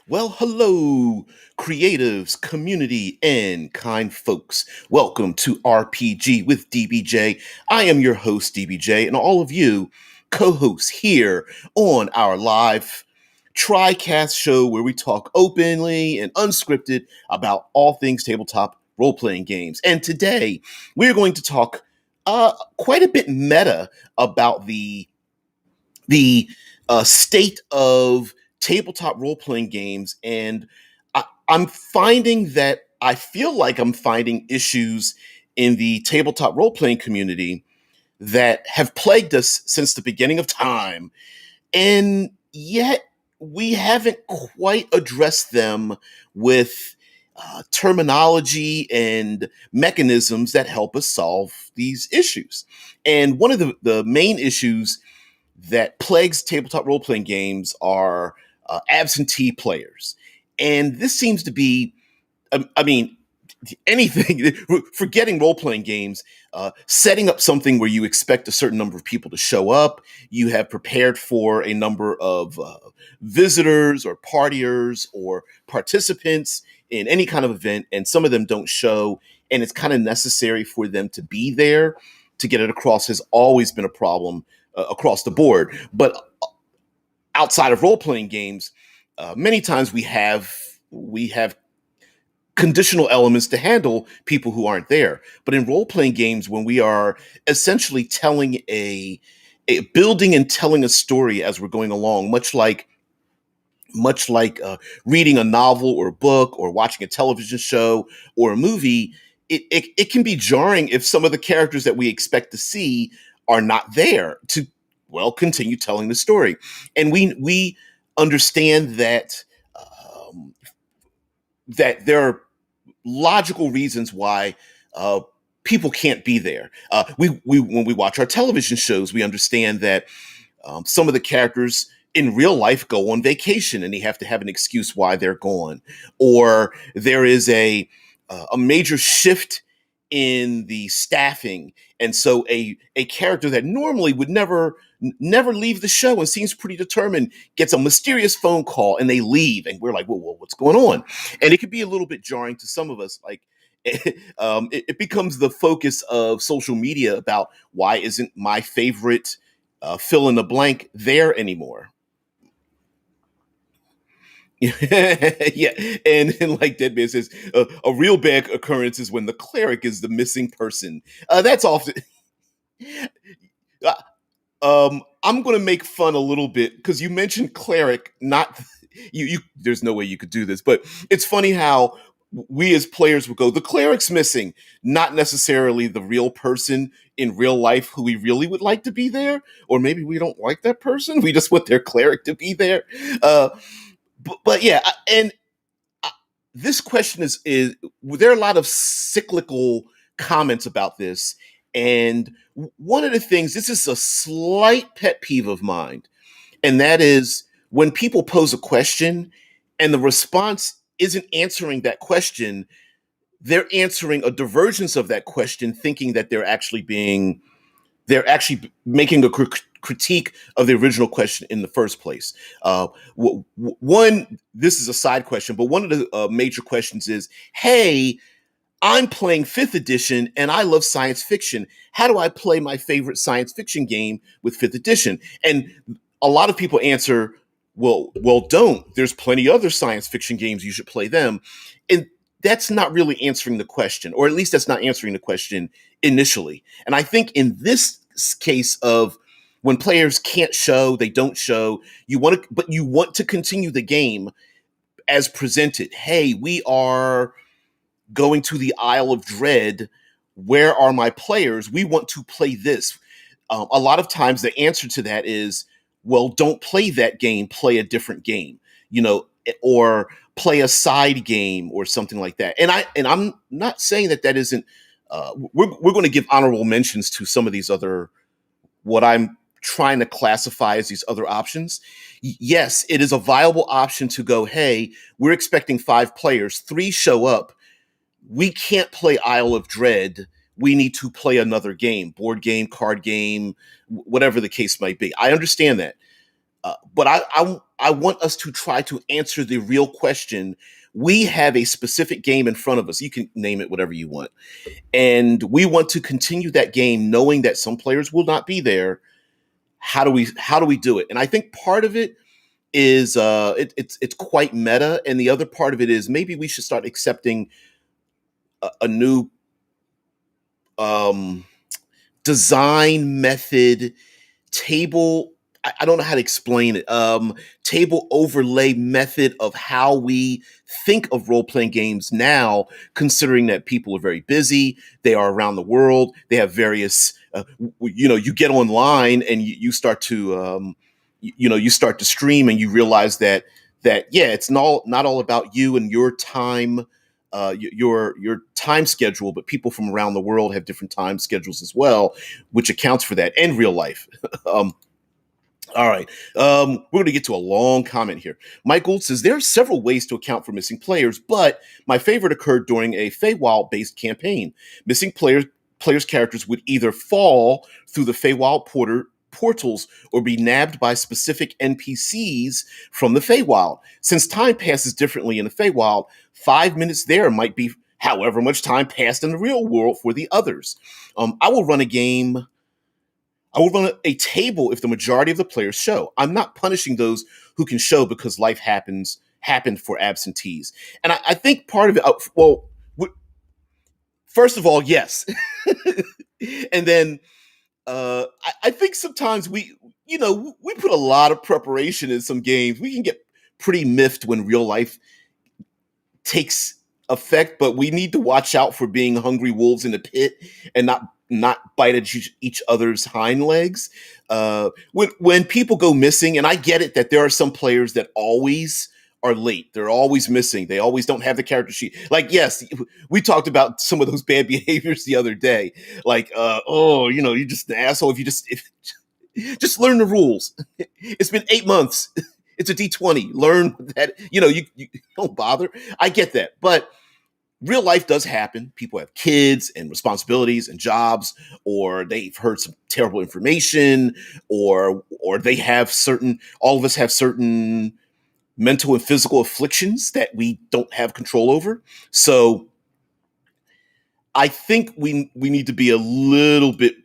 Well, hello, creatives, community, and kind folks. Welcome to RPG with DBJ. I am your host, DBJ, and all of you co hosts here on our live TriCast show where we talk openly and unscripted about all things tabletop role playing games. And today we're going to talk quite a bit meta about the state of tabletop role playing games, and I'm finding that I feel like I'm finding issues in the tabletop role playing community that have plagued us since the beginning of time, and yet we haven't quite addressed them with terminology and mechanisms that help us solve these issues. And one of the main issues that plagues tabletop role playing games are absentee players. And this seems to be, I mean, anything, forgetting role playing games, setting up something where you expect a certain number of people to show up. You have prepared for a number of visitors or partiers or participants in any kind of event, and some of them don't show, and it's kind of necessary for them to be there to get it across has always been a problem across the board. But outside of role playing games, many times we have conditional elements to handle people who aren't there. But in role playing games, when we are essentially telling a building and telling a story as we're going along, much like reading a novel or a book or watching a television show or a movie, it can be jarring if some of the characters that we expect to see are not there to continue telling the story. And we understand that there are logical reasons why people can't be there. We when we watch our television shows, we understand that some of the characters in real life go on vacation and they have to have an excuse why they're gone, or there is a major shift in the staffing, and so a character that normally would never leave the show and seems pretty determined gets a mysterious phone call and they leave, and we're like, whoa, what's going on? And it could be a little bit jarring to some of us. Like it becomes the focus of social media about why isn't my favorite fill in the blank there anymore. Yeah, and like Deadman says, a real bad occurrence is when the cleric is the missing person. That's often. I'm going to make fun a little bit because you mentioned cleric. Not you. There's no way you could do this, but it's funny how we as players would go, the cleric's missing, not necessarily the real person in real life who we really would like to be there, or maybe we don't like that person. We just want their cleric to be there. Uh, but yeah, and this question is there are a lot of cyclical comments about this, and one of the things, this is a slight pet peeve of mine, and that is when people pose a question and the response isn't answering that question, they're answering a divergence of that question, thinking that they're actually making a critique of the original question in the first place. One, this is a side question, but one of the major questions is, hey, I'm playing fifth edition and I love science fiction. How do I play my favorite science fiction game with fifth edition? And a lot of people answer, well, don't. There's plenty other science fiction games. You should play them. And that's not really answering the question, or at least that's not answering the question initially. And I think in this case of when players can't show, they don't show, but you want to continue the game as presented. Hey, we are going to the Isle of Dread. Where are my players? We want to play this. A lot of times the answer to that is, well, don't play that game, play a different game, or play a side game or something like that. And I'm not saying that isn't. We're going to give honorable mentions to some of these other, what I'm trying to classify as these other options. Yes, it is a viable option to go, hey, we're expecting 5 players, 3 show up. We can't play Isle of Dread. We need to play another game, board game, card game, whatever the case might be. I understand that. But I want us to try to answer the real question. We have a specific game in front of us. You can name it whatever you want, and we want to continue that game, knowing that some players will not be there. How do we do it? And I think part of it is it's quite meta, and the other part of it is maybe we should start accepting a new um, design method, table. I don't know how to explain it. Table overlay method of how we think of role playing games now, considering that people are very busy. They are around the world. They have various. You get online and you start to, you start to stream, and you realize that yeah, it's not all about you and your time. Your time schedule, but people from around the world have different time schedules as well, which accounts for that, and real life. um, all right. We're going to get to a long comment here. Mike Gould says there are several ways to account for missing players, but my favorite occurred during a Feywild-based campaign. Missing players' characters would either fall through the Feywild portals or be nabbed by specific NPCs from the Feywild. Since time passes differently in the Feywild, 5 minutes there might be however much time passed in the real world for the others. I will run a game I will run a table if the majority of the players show. I'm not punishing those who can show because life happened for absentees. And I think part of it, first of all, yes. And then I think sometimes we put a lot of preparation in some games. We can get pretty miffed when real life takes effect, but we need to watch out for being hungry wolves in the pit and not bite at each other's hind legs. When people go missing, and I get it that there are some players that always are late. They're always missing. They always don't have the character sheet. Like, yes, we talked about some of those bad behaviors the other day. Like, you're just an asshole if just learn the rules. It's been 8 months. It's a D20. Learn that, you don't bother. I get that. But real life does happen. People have kids and responsibilities and jobs, or they've heard some terrible information, or they have all of us have certain mental and physical afflictions that we don't have control over. So I think we need to be a little bit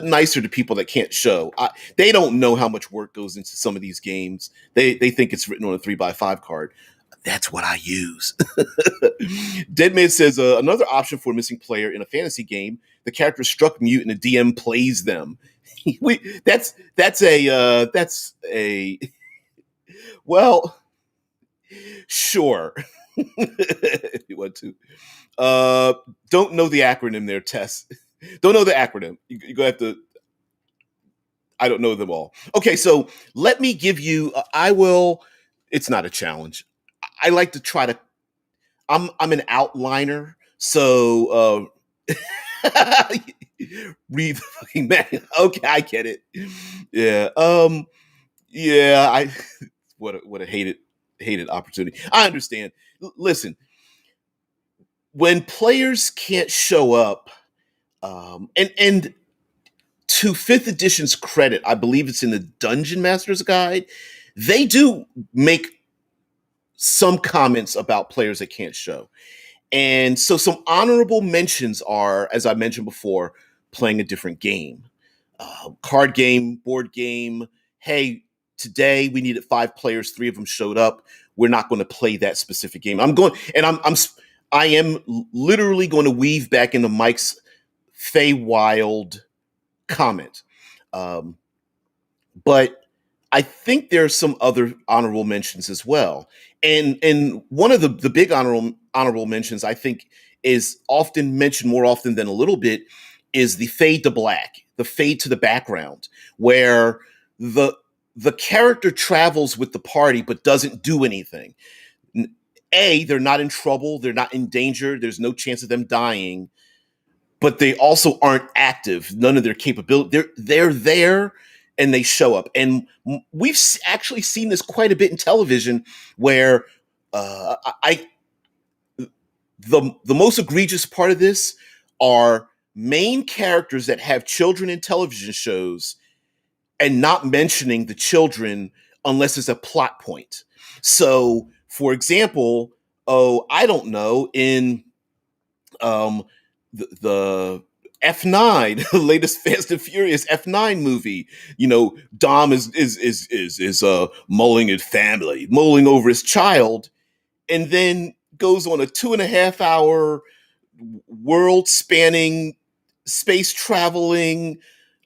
nicer to people that can't show. They don't know how much work goes into some of these games. They think it's written on a 3x5 card. That's what I use. Deadman says another option for a missing player in a fantasy game: the character is struck mute and the DM plays them. That's a well, sure. If you want to. Don't know the acronym there, Tess. Don't know the acronym. You're gonna have to. I don't know them all. Okay, so let me give you. I will. It's not a challenge. I like to try to. I'm an outliner, so read the fucking manual. Okay, I get it. Yeah. Yeah. What a hated opportunity. I understand. Listen, when players can't show up, and to fifth edition's credit, I believe it's in the Dungeon Master's Guide. They do make some comments about players that can't show. And so some honorable mentions are, as I mentioned before, playing a different game. Card game, board game. Hey, today we needed 5 players, 3 of them showed up. We're not going to play that specific game. I am literally going to weave back into Mike's Feywild comment. Um, but I think there's some other honorable mentions as well. And one of the big honorable mentions I think is often mentioned more often than a little bit is the fade to black, the fade to the background, where the character travels with the party but doesn't do anything. They're not in trouble, they're not in danger, there's no chance of them dying, but they also aren't active. None of their capability. They're there and they show up. And we've actually seen this quite a bit in television, where I the most egregious part of this are main characters that have children in television shows and not mentioning the children unless it's a plot point. So, for example, oh, I don't know, in um, the F9, the latest Fast and Furious F9 movie. Dom is mulling his family, mulling over his child, and then goes on a 2.5 hour world spanning space traveling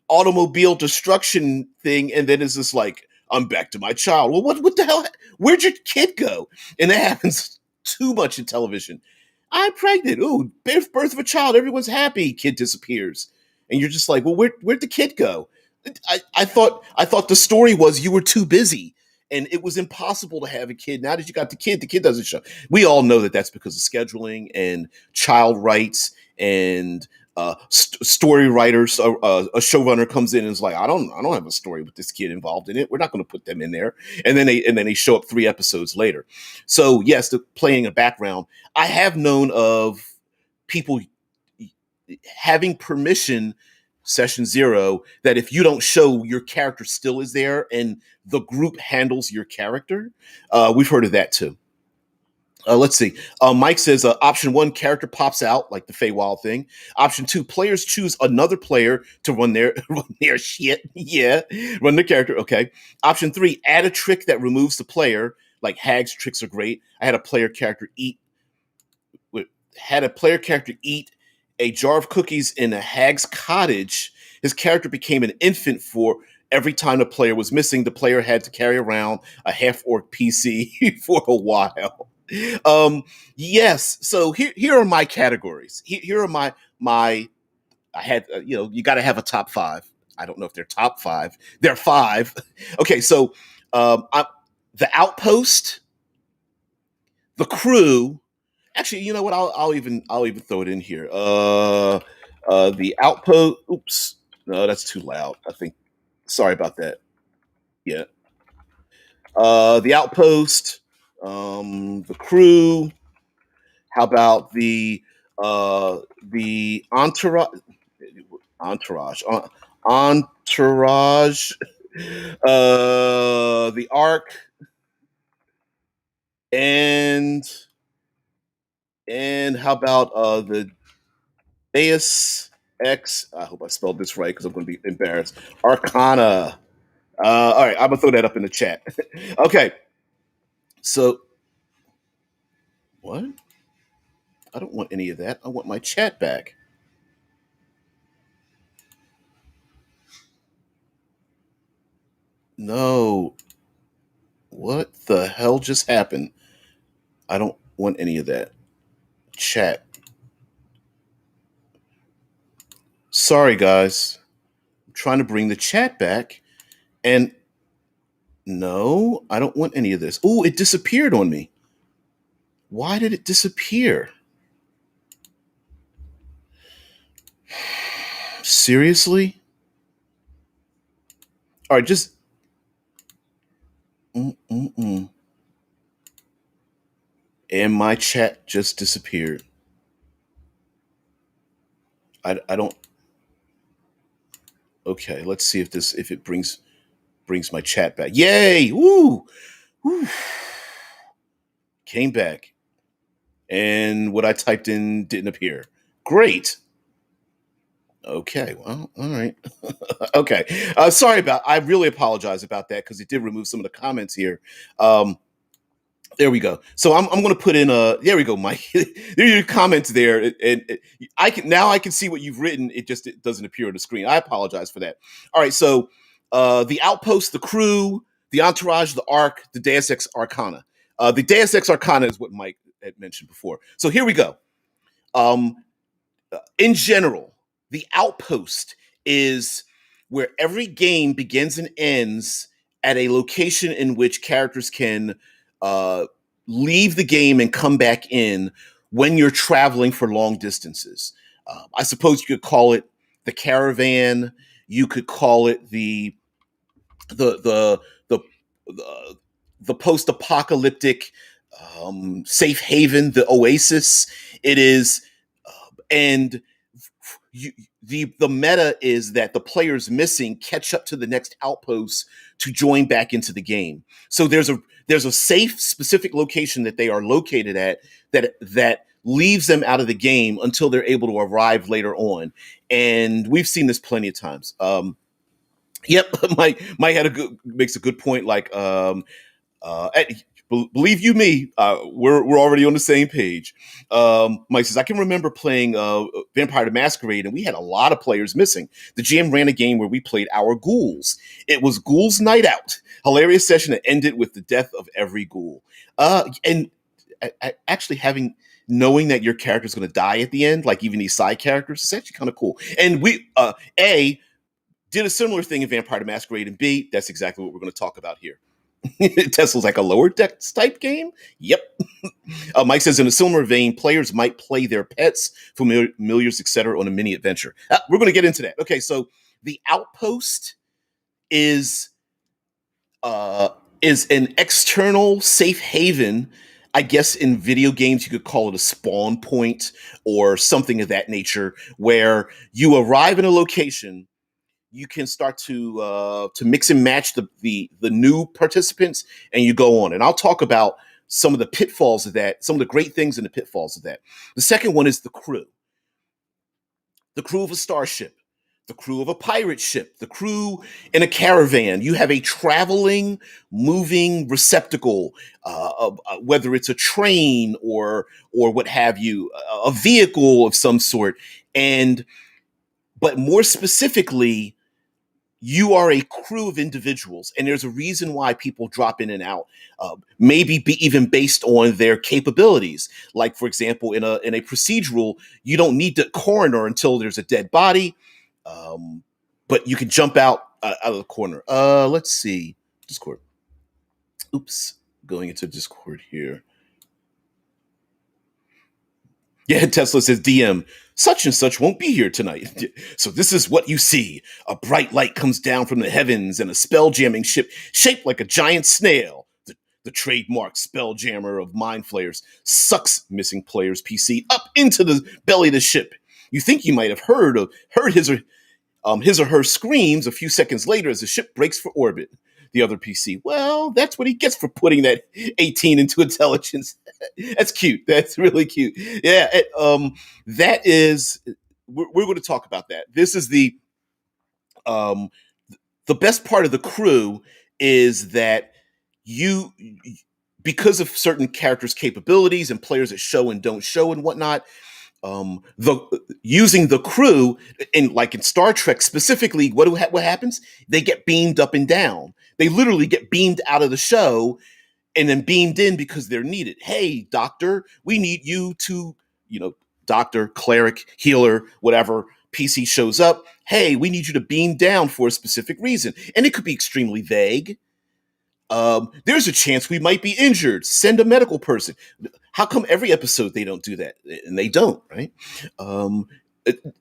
automobile destruction thing, and then it's just like, I'm back to my child. Well, what the hell? Where'd your kid go? And that happens too much in television. I'm pregnant. Ooh, birth of a child. Everyone's happy. Kid disappears, and you're just like, well, where'd the kid go? I thought the story was you were too busy, and it was impossible to have a kid. Now that you got the kid doesn't show. We all know that that's because of scheduling and child rights and story writers. A showrunner comes in and is like, I don't have a story with this kid involved in it. We're not going to put them in there. And then they show up 3 episodes later. So yes, the playing a background. I have known of people having permission, session zero, that if you don't show, your character still is there and the group handles your character. We've heard of that too. Let's see. Mike says option one, character pops out like the Feywild thing. Option two, players choose another player to run their run their shit. Yeah, run their character. Okay. Option three, add a trick that removes the player. Like Hag's tricks are great. I had a player character eat a jar of cookies in a hag's cottage. His character became an infant for every time the player was missing. The player had to carry around a half orc PC for a while. Yes. So here are my categories. Here are my. I had you got to have a top five. I don't know if they're top five. They're five. Okay. So the Outpost, the Crew. Actually, you know what? I'll even throw it in here. The Outpost. Oops, no, that's too loud. I think. Sorry about that. Yeah. The Outpost. The Crew. How about the Entourage? Entourage. The Arc, and how about the Deus X? I hope I spelled this right because I'm going to be embarrassed. Arcana. All right, I'm gonna throw that up in the chat. Okay, so what? I don't want any of that. I want my chat back. No, what the hell just happened? I don't want any of that. Chat. Sorry, guys. I'm trying to bring the chat back, and no, I don't want any of this. Oh, it disappeared on me. Why did it disappear? Seriously? All right, just. Mm-mm-mm. And my chat just disappeared. I don't. Okay, let's see if it brings my chat back. Yay! Woo! Woo! Came back, and what I typed in didn't appear. Great. Okay, well, all right. Okay, sorry about. I really apologize about that because it did remove some of the comments here. There we go. So I'm going to put in a. There we go, Mike. There are your comments there, and I can see what you've written. It doesn't appear on the screen. I apologize for that. All right, so the Outpost, the Crew, the Entourage, the Arc, the Deus Ex Arcana. The Deus Ex Arcana is what Mike had mentioned before. So here we go. Um, in general, the Outpost is where every game begins and ends at a location in which characters can uh, leave the game and come back in when you're traveling for long distances. I suppose you could call it the caravan. You could call it the the the the, the post-apocalyptic safe haven, the oasis. It is, and you the meta is that the players missing catch up to the next outpost to join back into the game. So there's a safe specific location that they are located at that leaves them out of the game until they're able to arrive later on. And we've seen this plenty of times. Yep, Mike had makes a good point. Like, believe you me, we're already on the same page. Mike says, I can remember playing Vampire the Masquerade, and we had a lot of players missing. The GM ran a game where we played our ghouls. It was Ghouls Night Out. Hilarious session that ended with the death of every ghoul. And actually knowing that your character's going to die at the end, like even these side characters, is actually kind of cool. And we, did a similar thing in Vampire the Masquerade, and B, that's exactly what we're going to talk about here. Tesla's like a lower deck type game. Yep. Mike says, in a similar vein, players might play their pets, familiars, etc., on a mini adventure. We're going to get into that. Okay, so the Outpost is an external safe haven. I guess in video games you could call it a spawn point or something of that nature, where you arrive in a location. You can start to mix and match the new participants, and you go on. And I'll talk about some of the pitfalls of that, some of the great things and the pitfalls of that. The second one is the crew of a starship, the crew of a pirate ship, the crew in a caravan. You have a traveling, moving receptacle, whether it's a train or what have you, a vehicle of some sort, but more specifically, you are a crew of individuals, and there's a reason why people drop in and out. Maybe even based on their capabilities. Like, for example, in a procedural, you don't need the coroner until there's a dead body, but you can jump out of the corner. Let's see, Discord. Oops, going into Discord here. Yeah, Tesla says, DM, such and such won't be here tonight. So this is what you see. A bright light comes down from the heavens and a spell-jamming ship shaped like a giant snail. The trademark spell-jammer of Mind Flayers sucks missing player's PC up into the belly of the ship. You think you might have heard his or her screams a few seconds later as the ship breaks for orbit. The other PC, well, that's what he gets for putting that 18 into intelligence. That's cute. That's really cute. Yeah, that is. We're going to talk about that. This is the best part of the crew is that you, because of certain characters' capabilities and players that show and don't show and whatnot. Using the crew in Star Trek specifically, what happens? They get beamed up and down. They literally get beamed out of the show and then beamed in because they're needed. Hey, doctor, we need you to, doctor, cleric, healer, whatever PC shows up. Hey, we need you to beam down for a specific reason. And it could be extremely vague. There's a chance we might be injured. Send a medical person. How come every episode they don't do that? And they don't, right?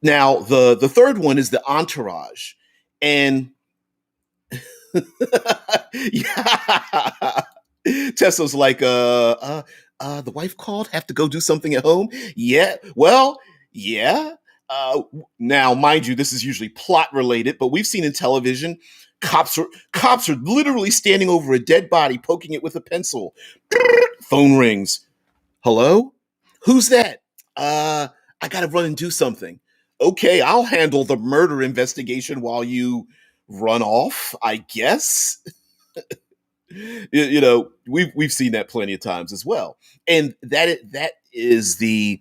Now, the third one is the Entourage. And yeah. Tesla's like, the wife called, have to go do something at home? Yeah, well, yeah. Now, mind you, this is usually plot related, but we've seen in television, cops are literally standing over a dead body, poking it with a pencil. Phone rings. Hello? Who's that? I gotta run and do something. Okay, I'll handle the murder investigation while you run off, I guess. We've seen that plenty of times as well, and that is the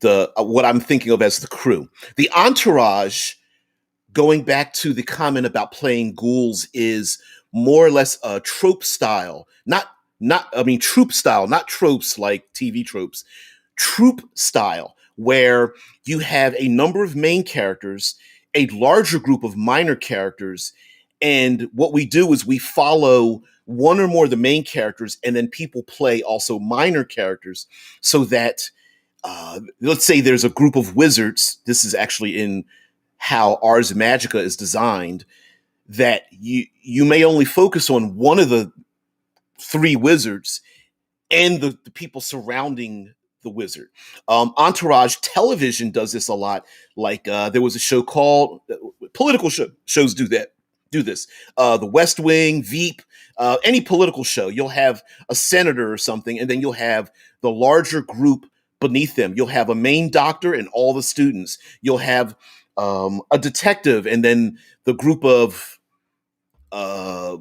what I'm thinking of as the crew. The Entourage, going back to the comment about playing ghouls, is more or less a trope style, troop style, not tropes like TV tropes, troop style, where you have a number of main characters, a larger group of minor characters, and what we do is we follow one or more of the main characters, and then people play also minor characters, so that let's say there's a group of wizards. This is actually in how Ars Magica is designed, that you may only focus on one of the three wizards and the people surrounding the wizard. Entourage television does this a lot. Like there was a show called political shows do this. The West Wing, Veep, any political show, you'll have a senator or something, and then you'll have the larger group beneath them. You'll have a main doctor and all the students. You'll have a detective, and then the group of uh,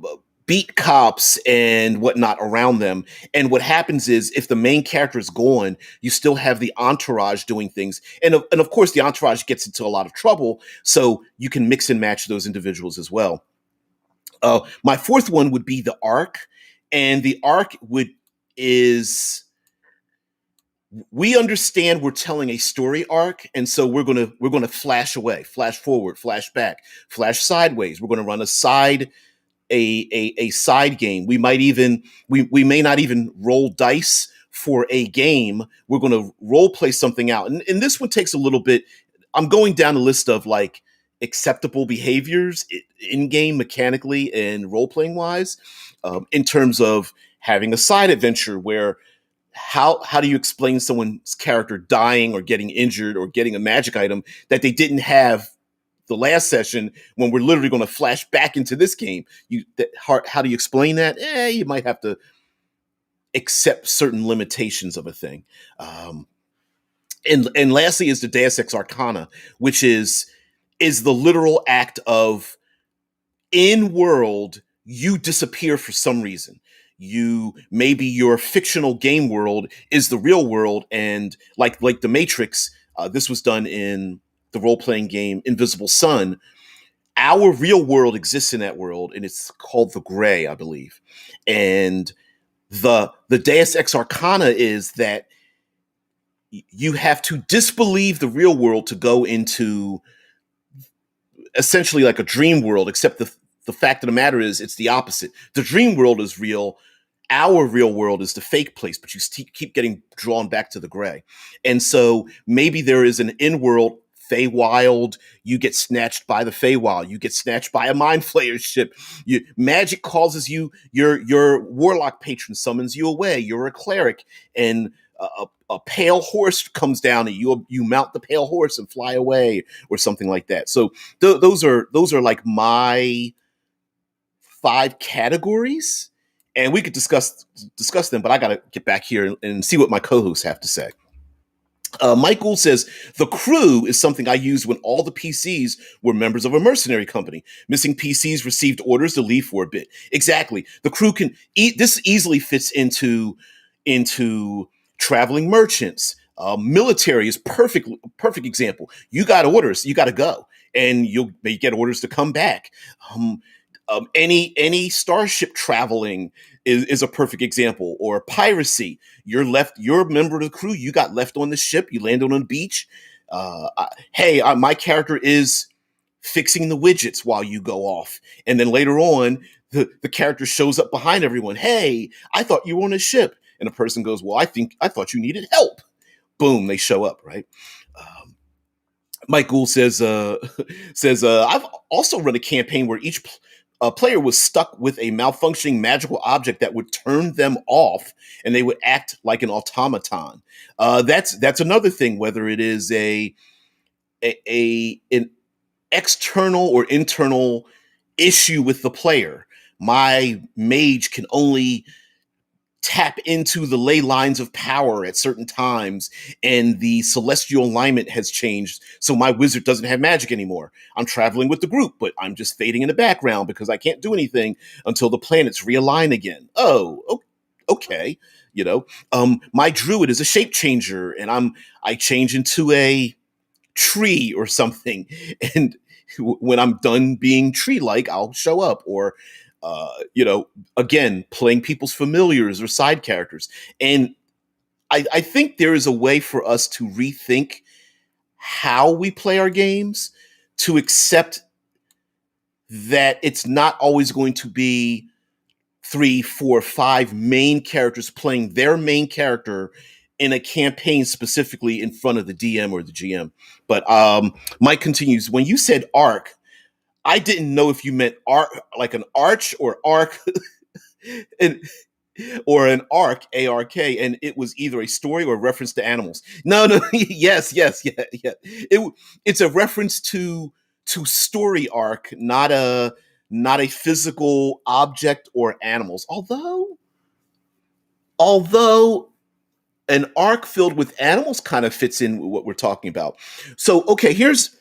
beat cops and whatnot around them. And what happens is, if the main character is gone, you still have the entourage doing things. And of course, the entourage gets into a lot of trouble, so you can mix and match those individuals as well. My fourth one would be the arc, and the arc would is we understand we're telling a story arc, and so we're gonna flash away, flash forward, flash back, flash sideways. We're gonna run a side a side game. We may not even roll dice for a game. We're going to role play something out, and this one takes a little bit. I'm going down a list of like acceptable behaviors in game mechanically and role playing wise, in terms of having a side adventure where how do you explain someone's character dying or getting injured or getting a magic item that they didn't have the last session, when we're literally going to flash back into this game? How do you explain that? You might have to accept certain limitations of a thing. And lastly is the Deus Ex Arcana, which is the literal act of, in world, you disappear for some reason. Maybe your fictional game world is the real world, and like the Matrix, this was done in the role playing game Invisible Sun. Our real world exists in that world, and it's called the Gray, I believe. And the Deus Ex Arcana is that you have to disbelieve the real world to go into essentially like a dream world, except the fact of the matter is it's the opposite. The dream world is real. Our real world is the fake place, but you keep getting drawn back to the Gray. And so maybe there is an in-world Feywild. You get snatched by the Feywild. You get snatched by a Mind Flayer ship. Magic causes you. Your warlock patron summons you away. You're a cleric, and a pale horse comes down, and you mount the pale horse and fly away, or something like that. So those are like my 5 categories, and we could discuss them. But I got to get back here and see what my co-hosts have to say. Michael says, the crew is something I used when all the PCs were members of a mercenary company. Missing PCs received orders to leave for a bit. Exactly. The crew can eat. This easily fits into traveling merchants. Military is perfect example. You got orders, you got to go, and you may get orders to come back. Any starship traveling is a perfect example. Or piracy. You're a member of the crew. You got left on the ship. You landed on the beach. My character is fixing the widgets while you go off, and then later on, the character shows up behind everyone. Hey, I thought you were on a ship, and the person goes, well, I thought you needed help. Boom, they show up, right? Mike Gould says, I've also run a campaign where each player was stuck with a malfunctioning magical object that would turn them off, and they would act like an automaton. That's another thing, whether it is an external or internal issue with the player. My mage can only tap into the ley lines of power at certain times, and the celestial alignment has changed, so my wizard doesn't have magic anymore. I'm traveling with the group, but I'm just fading in the background because I can't do anything until the planets realign again. Oh, okay. My druid is a shape changer, and I change into a tree or something, and when I'm done being tree-like, I'll show up. Or again, playing people's familiars or side characters. And I think there is a way for us to rethink how we play our games, to accept that it's not always going to be 3, 4, 5 main characters playing their main character in a campaign specifically in front of the DM or the GM. But Mike continues, when you said arc, I didn't know if you meant arc, like an arch or arc. And or an arc, ARK, and it was either a story or a reference to animals. No, no, yes, yes, yeah, yeah. It's a reference to story arc, not a physical object or animals. Although an arc filled with animals kind of fits in with what we're talking about. So, okay, here's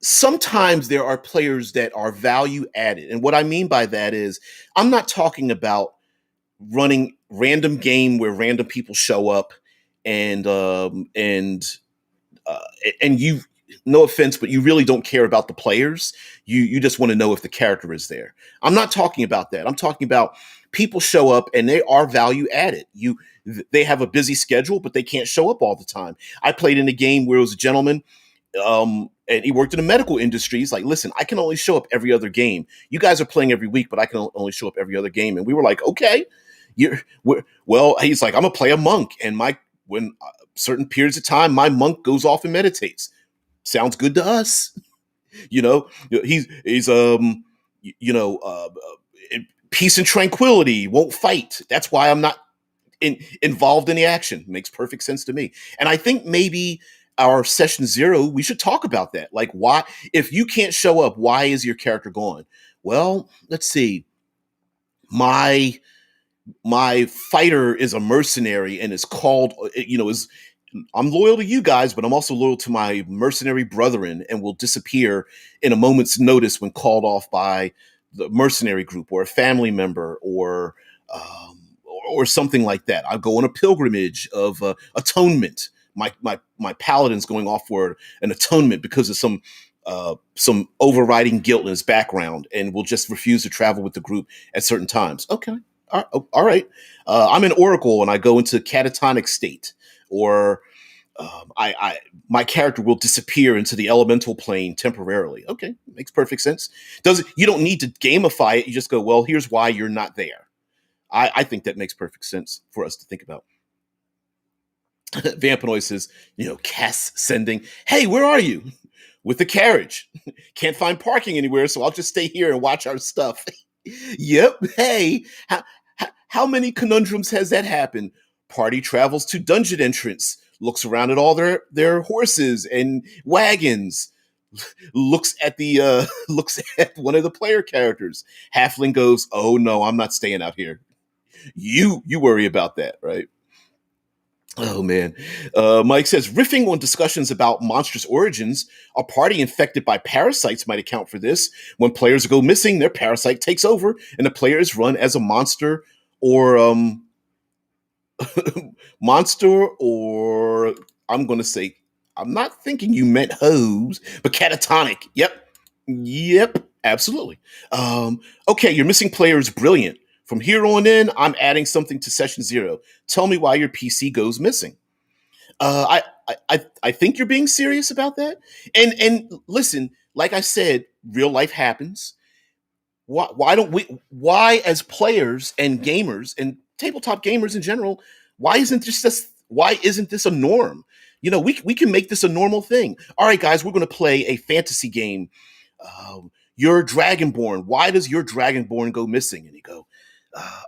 sometimes there are players that are value added. And what I mean by that is I'm not talking about running random game where random people show up and and you, no offense, but you really don't care about the players. You just want to know if the character is there. I'm not talking about that. I'm talking about people show up and they are value added. They have a busy schedule, but they can't show up all the time. I played in a game where it was a gentleman, and he worked in the medical industry. He's like, listen, I can only show up every other game. You guys are playing every week, but I can only show up every other game. And we were like, okay, well, he's like, I'm gonna play a monk, and when certain periods of time, my monk goes off and meditates. Sounds good to us. He's peace and tranquility, won't fight. That's why I'm not involved in the action. Makes perfect sense to me. And I think maybe our session 0, we should talk about that. Like, why, if you can't show up, why is your character gone? Well, let's see. My fighter is a mercenary and is called, is I'm loyal to you guys, but I'm also loyal to my mercenary brethren and will disappear in a moment's notice when called off by the mercenary group or a family member or something like that. I'll go on a pilgrimage of atonement. My paladin's going off for an atonement because of some overriding guilt in his background, and will just refuse to travel with the group at certain times. Okay, all right. I'm an oracle and I go into catatonic state, or my character will disappear into the elemental plane temporarily. Okay, makes perfect sense. You don't need to gamify it. You just go, well, here's why you're not there. I think that makes perfect sense for us to think about. Vampanoid says, Cass sending, hey, where are you? With the carriage. Can't find parking anywhere, so I'll just stay here and watch our stuff. Yep. Hey, how many conundrums has that happened? Party travels to dungeon entrance, looks around at all their horses and wagons, looks at looks at one of the player characters. Halfling goes, oh no, I'm not staying out here. You worry about that, right? Oh man. Mike says, riffing on discussions about monstrous origins, a party infected by parasites might account for this. When players go missing, their parasite takes over, and the player is run as a monster or monster, or I'm gonna say, I'm not thinking you meant hose, but catatonic. Yep, absolutely. Okay, your missing player is brilliant. From here on in, I'm adding something to session 0. Tell me why your PC goes missing. I think you're being serious about that. And listen, like I said, real life happens. Why don't we? Why, as players and gamers and tabletop gamers in general, why isn't this a norm? We can make this a normal thing. All right, guys, we're going to play a fantasy game. Your Dragonborn. Why does your Dragonborn go missing? And you go,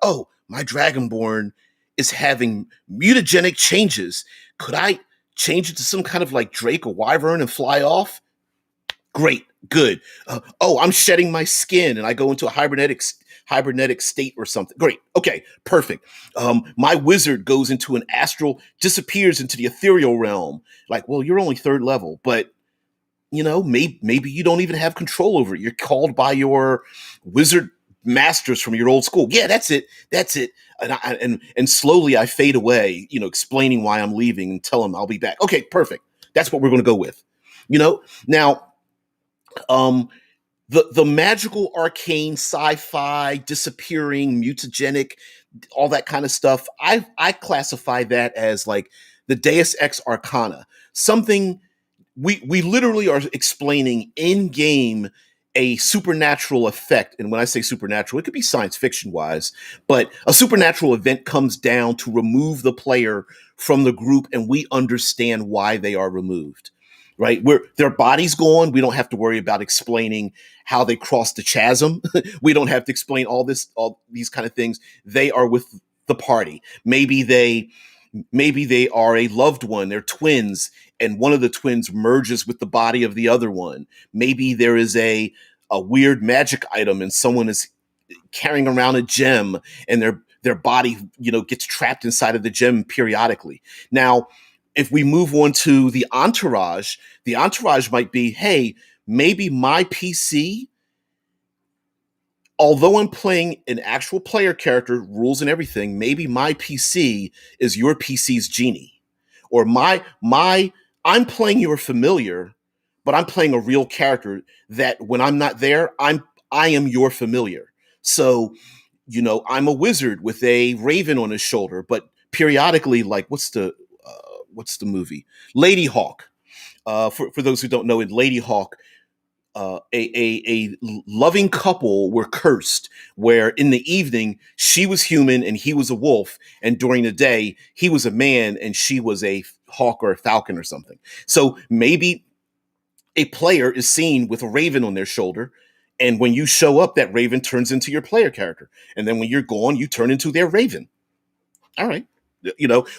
oh, my Dragonborn is having mutagenic changes. Could I change it to some kind of like Drake or Wyvern and fly off? Great, good. Oh, I'm shedding my skin and I go into a hibernetic state or something. Great, okay, perfect. My wizard goes into an astral, disappears into the ethereal realm. Like, well, you're only 3rd level, but maybe you don't even have control over it. You're called by your wizard masters from your old school. Yeah, that's it. And slowly I fade away, explaining why I'm leaving and tell them I'll be back. Okay, perfect. That's what we're going to go with. Now, the magical, arcane, sci-fi, disappearing, mutagenic, all that kind of stuff, I classify that as like the Deus Ex Arcana. Something we literally are explaining in game a supernatural effect. And when I say supernatural, it could be science fiction wise, but a supernatural event comes down to remove the player from the group, and we understand why they are removed. right? Where their body's gone, we don't have to worry about explaining how they crossed the chasm. We don't have to explain all these kind of things. They are with the party. Maybe they are a loved one, they're twins, and one of the twins merges with the body of the other one. Maybe there is a weird magic item and someone is carrying around a gem, and their body, gets trapped inside of the gem periodically. Now, if we move on to the entourage might be, hey, maybe my PC, although I'm playing an actual player character, rules and everything, maybe my PC is your PC's genie. Or I'm playing your familiar, but I'm playing a real character that when I'm not there, I am your familiar. So, I'm a wizard with a raven on his shoulder, but periodically, like what's the movie? Lady Hawk. For those who don't know, in Lady Hawk, a loving couple were cursed, where in the evening she was human and he was a wolf, and during the day he was a man and she was a hawk or a falcon or something. So maybe a player is seen with a raven on their shoulder, and when you show up, that raven turns into your player character, and then when you're gone, you turn into their raven. All right.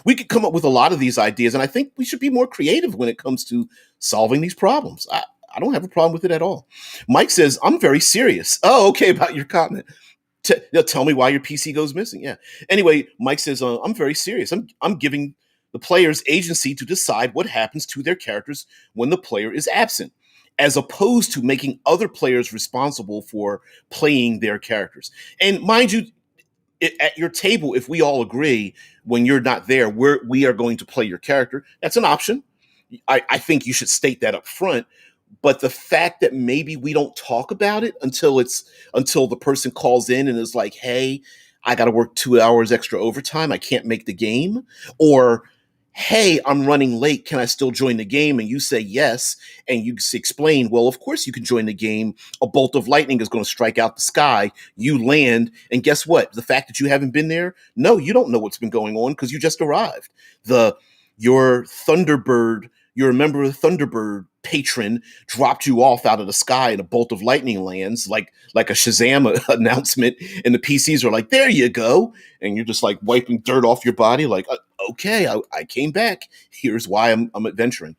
We could come up with a lot of these ideas, and I think we should be more creative when it comes to solving these problems. I don't have a problem with it at all. Mike says, I'm very serious. Oh, okay, about your comment. Tell me why your PC goes missing. Yeah. Anyway, Mike says, I'm very serious. I'm giving the players agency to decide what happens to their characters when the player is absent, as opposed to making other players responsible for playing their characters. And mind you, at your table, if we all agree when you're not there, we are going to play your character. That's an option. I think you should state that up front. But the fact that maybe we don't talk about it until the person calls in and is like, "Hey, I got to work 2 hours extra overtime. I can't make the game," or "Hey, I'm running late. Can I still join the game?" And you say yes, and you explain, "Well, of course you can join the game. A bolt of lightning is going to strike out the sky. You land, and guess what? The fact that you haven't been there, no, you don't know what's been going on because you just arrived. Your Thunderbird, your member of the Thunderbird patron dropped you off out of the sky and a bolt of lightning lands like a Shazam announcement, and the PCs are like, there you go, and you're just like wiping dirt off your body like, okay, I came back. Here's why I'm adventuring.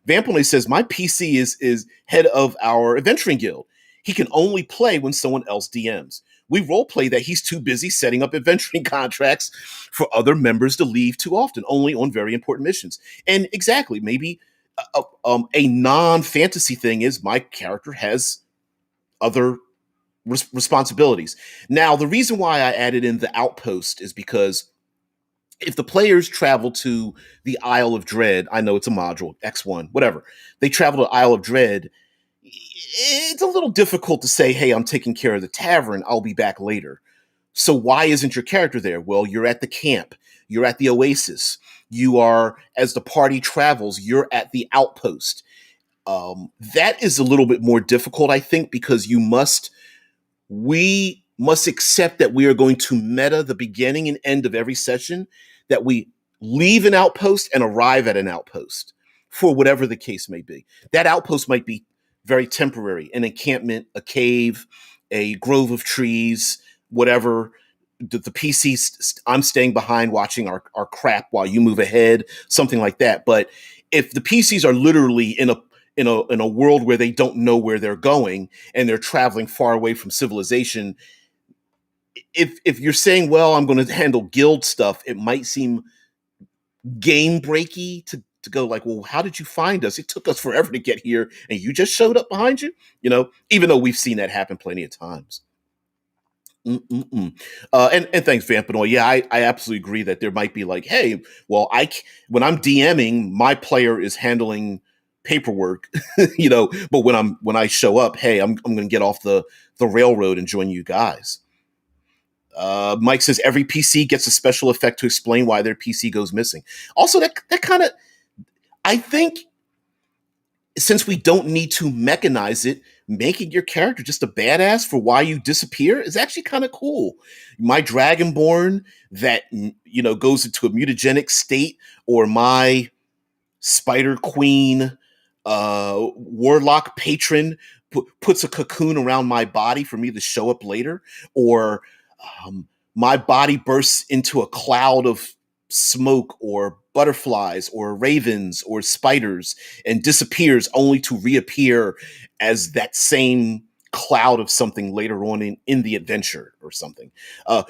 Vampone says, my PC is head of our adventuring guild. He can only play when someone else DMs. We role play that he's too busy setting up adventuring contracts for other members to leave too often, only on very important missions. And exactly, maybe a non-fantasy thing is my character has other responsibilities. Now, the reason why I added in the Outpost is because if the players travel to the Isle of Dread, I know it's a module, X1, whatever, they travel to Isle of Dread, it's a little difficult to say, hey, I'm taking care of the tavern, I'll be back later. So why isn't your character there? Well, you're at the camp, you're at the oasis, you are, as the party travels, you're at the outpost. That is a little bit more difficult, I think, because we must accept that we are going to meta the beginning and end of every session, that we leave an outpost and arrive at an outpost for whatever the case may be. That outpost might be very temporary, an encampment, a cave, a grove of trees, whatever. The PC, I'm staying behind watching our crap while you move ahead, something like that. But if the PCs are literally in a world where they don't know where they're going and they're traveling far away from civilization, if you're saying, well, I'm going to handle guild stuff, it might seem game breaky to go like, well, how did you find us? It took us forever to get here and you just showed up behind you, even though we've seen that happen plenty of times. And thanks, Vampanoy. Yeah, I absolutely agree that there might be like, hey, well, when I'm DMing, my player is handling paperwork, but when I show up, hey, I'm going to get off the railroad and join you guys. Mike says every PC gets a special effect to explain why their PC goes missing. Also, that kind of, I think, since we don't need to mechanize it, making your character just a badass for why you disappear is actually kind of cool. My Dragonborn that goes into a mutagenic state, or my Spider Queen warlock patron puts a cocoon around my body for me to show up later, or um, my body bursts into a cloud of smoke or butterflies or ravens or spiders and disappears only to reappear as that same cloud of something later on in the adventure or something.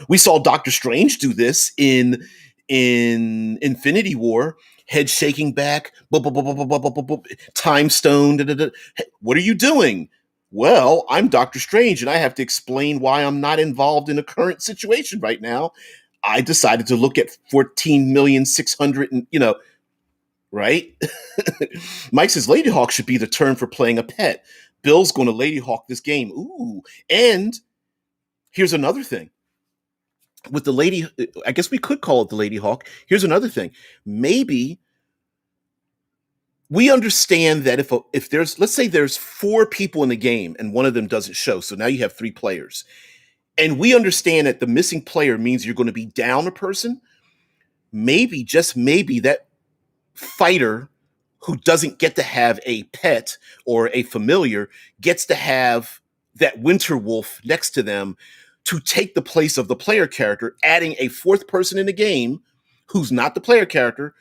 We saw Doctor Strange do this in Infinity War, head shaking back, time stone. Hey, what are you doing? Well, I'm Doctor Strange, and I have to explain why I'm not involved in a current situation right now. I decided to look at 14,600,000, and right? Mike says Lady Hawk should be the term for playing a pet. Bill's going to Lady Hawk this game. Ooh, and here's another thing with the lady. I guess we could call it the Lady Hawk. Here's another thing. Maybe we understand that if there's, let's say there's 4 people in the game and one of them doesn't show, so now you have 3 players, and we understand that the missing player means you're going to be down a person. Maybe, just maybe, that fighter who doesn't get to have a pet or a familiar gets to have that winter wolf next to them to take the place of the player character, adding a 4th person in the game who's not the player character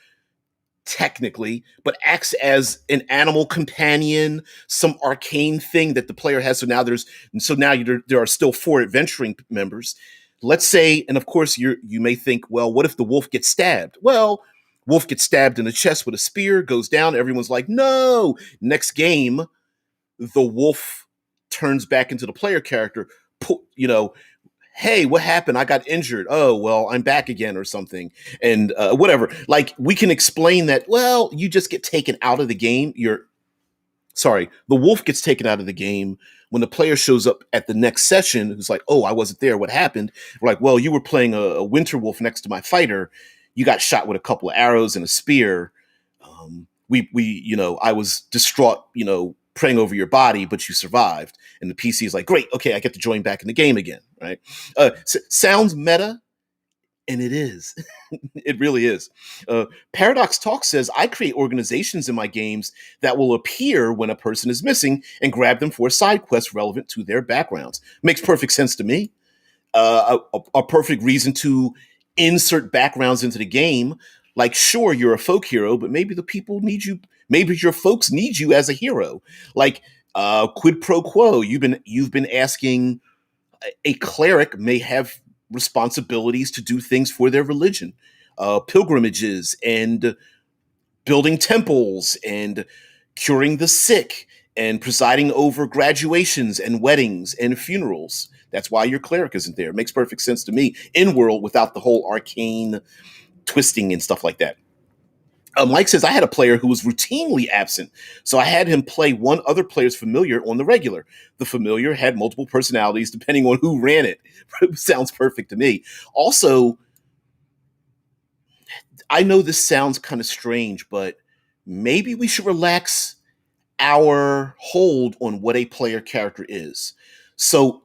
technically, but acts as an animal companion, some arcane thing that the player has. There are still 4 adventuring members. Let's say, and of course you may think, well, what if the wolf gets stabbed? Well, wolf gets stabbed in the chest with a spear, goes down. Everyone's like, no. Next game, the wolf turns back into the player character. Hey, what happened? I got injured. Oh, well, I'm back again or something. And whatever. Like, we can explain that, well, you just get taken out of the game. The wolf gets taken out of the game when the player shows up at the next session, who's like, oh, I wasn't there. What happened? We're like, well, you were playing a winter wolf next to my fighter. You got shot with a couple of arrows and a spear. I was distraught, praying over your body, but you survived. And the PC is like, great, okay, I get to join back in the game again, right? Sounds meta, and it is. It really is. Paradox Talk says, I create organizations in my games that will appear when a person is missing and grab them for a side quest relevant to their backgrounds. Makes perfect sense to me. A perfect reason to insert backgrounds into the game. Like, sure, you're a folk hero, but maybe the people need you. Maybe your folks need you as a hero. Like, quid pro quo. You've been asking. A cleric may have responsibilities to do things for their religion, pilgrimages and building temples and curing the sick and presiding over graduations and weddings and funerals. That's why your cleric isn't there. It makes perfect sense to me in world without the whole arcane twisting and stuff like that. Mike says, I had a player who was routinely absent, so I had him play one other player's familiar on the regular. The familiar had multiple personalities depending on who ran it. Sounds perfect to me. Also, I know this sounds kind of strange, but maybe we should relax our hold on what a player character is. So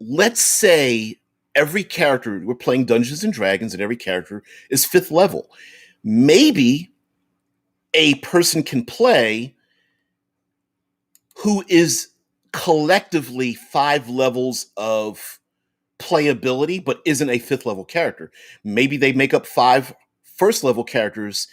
let's say every character, we're playing Dungeons and Dragons, and every character is 5th level. Maybe a person can play who is collectively 5 levels of playability, but isn't a 5th level character. Maybe they make up 5 1st level characters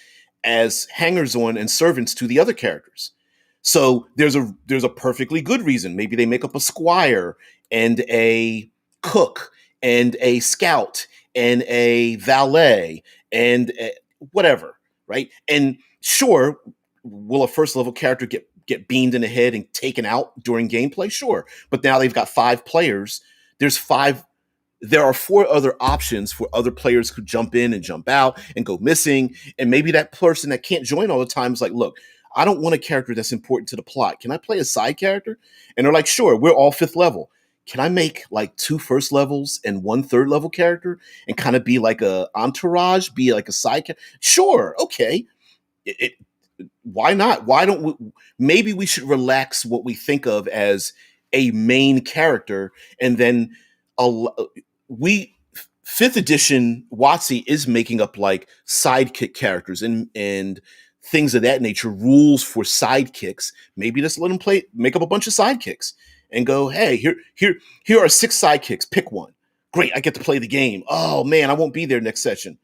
as hangers on and servants to the other characters. So there's a perfectly good reason. Maybe they make up a squire and a cook and a scout and a valet and whatever, right? And sure, will a 1st level character get beamed in the head and taken out during gameplay? Sure. But now they've got 5 players. There are 4 other options for other players who jump in and jump out and go missing. And maybe that person that can't join all the time is like, look, I don't want a character that's important to the plot. Can I play a side character? And they're like, sure, we're all 5th level. Can I make like 2 1st levels and 1 3rd level character and kind of be like a entourage, be like a side character? Sure. Okay. Why not? Maybe we should relax what we think of as a main character, and then we 5th edition WotC is making up like sidekick characters and things of that nature, rules for sidekicks. Maybe just let them make up a bunch of sidekicks and go, hey, here are 6 sidekicks. Pick one. Great, I get to play the game. Oh man, I won't be there next session.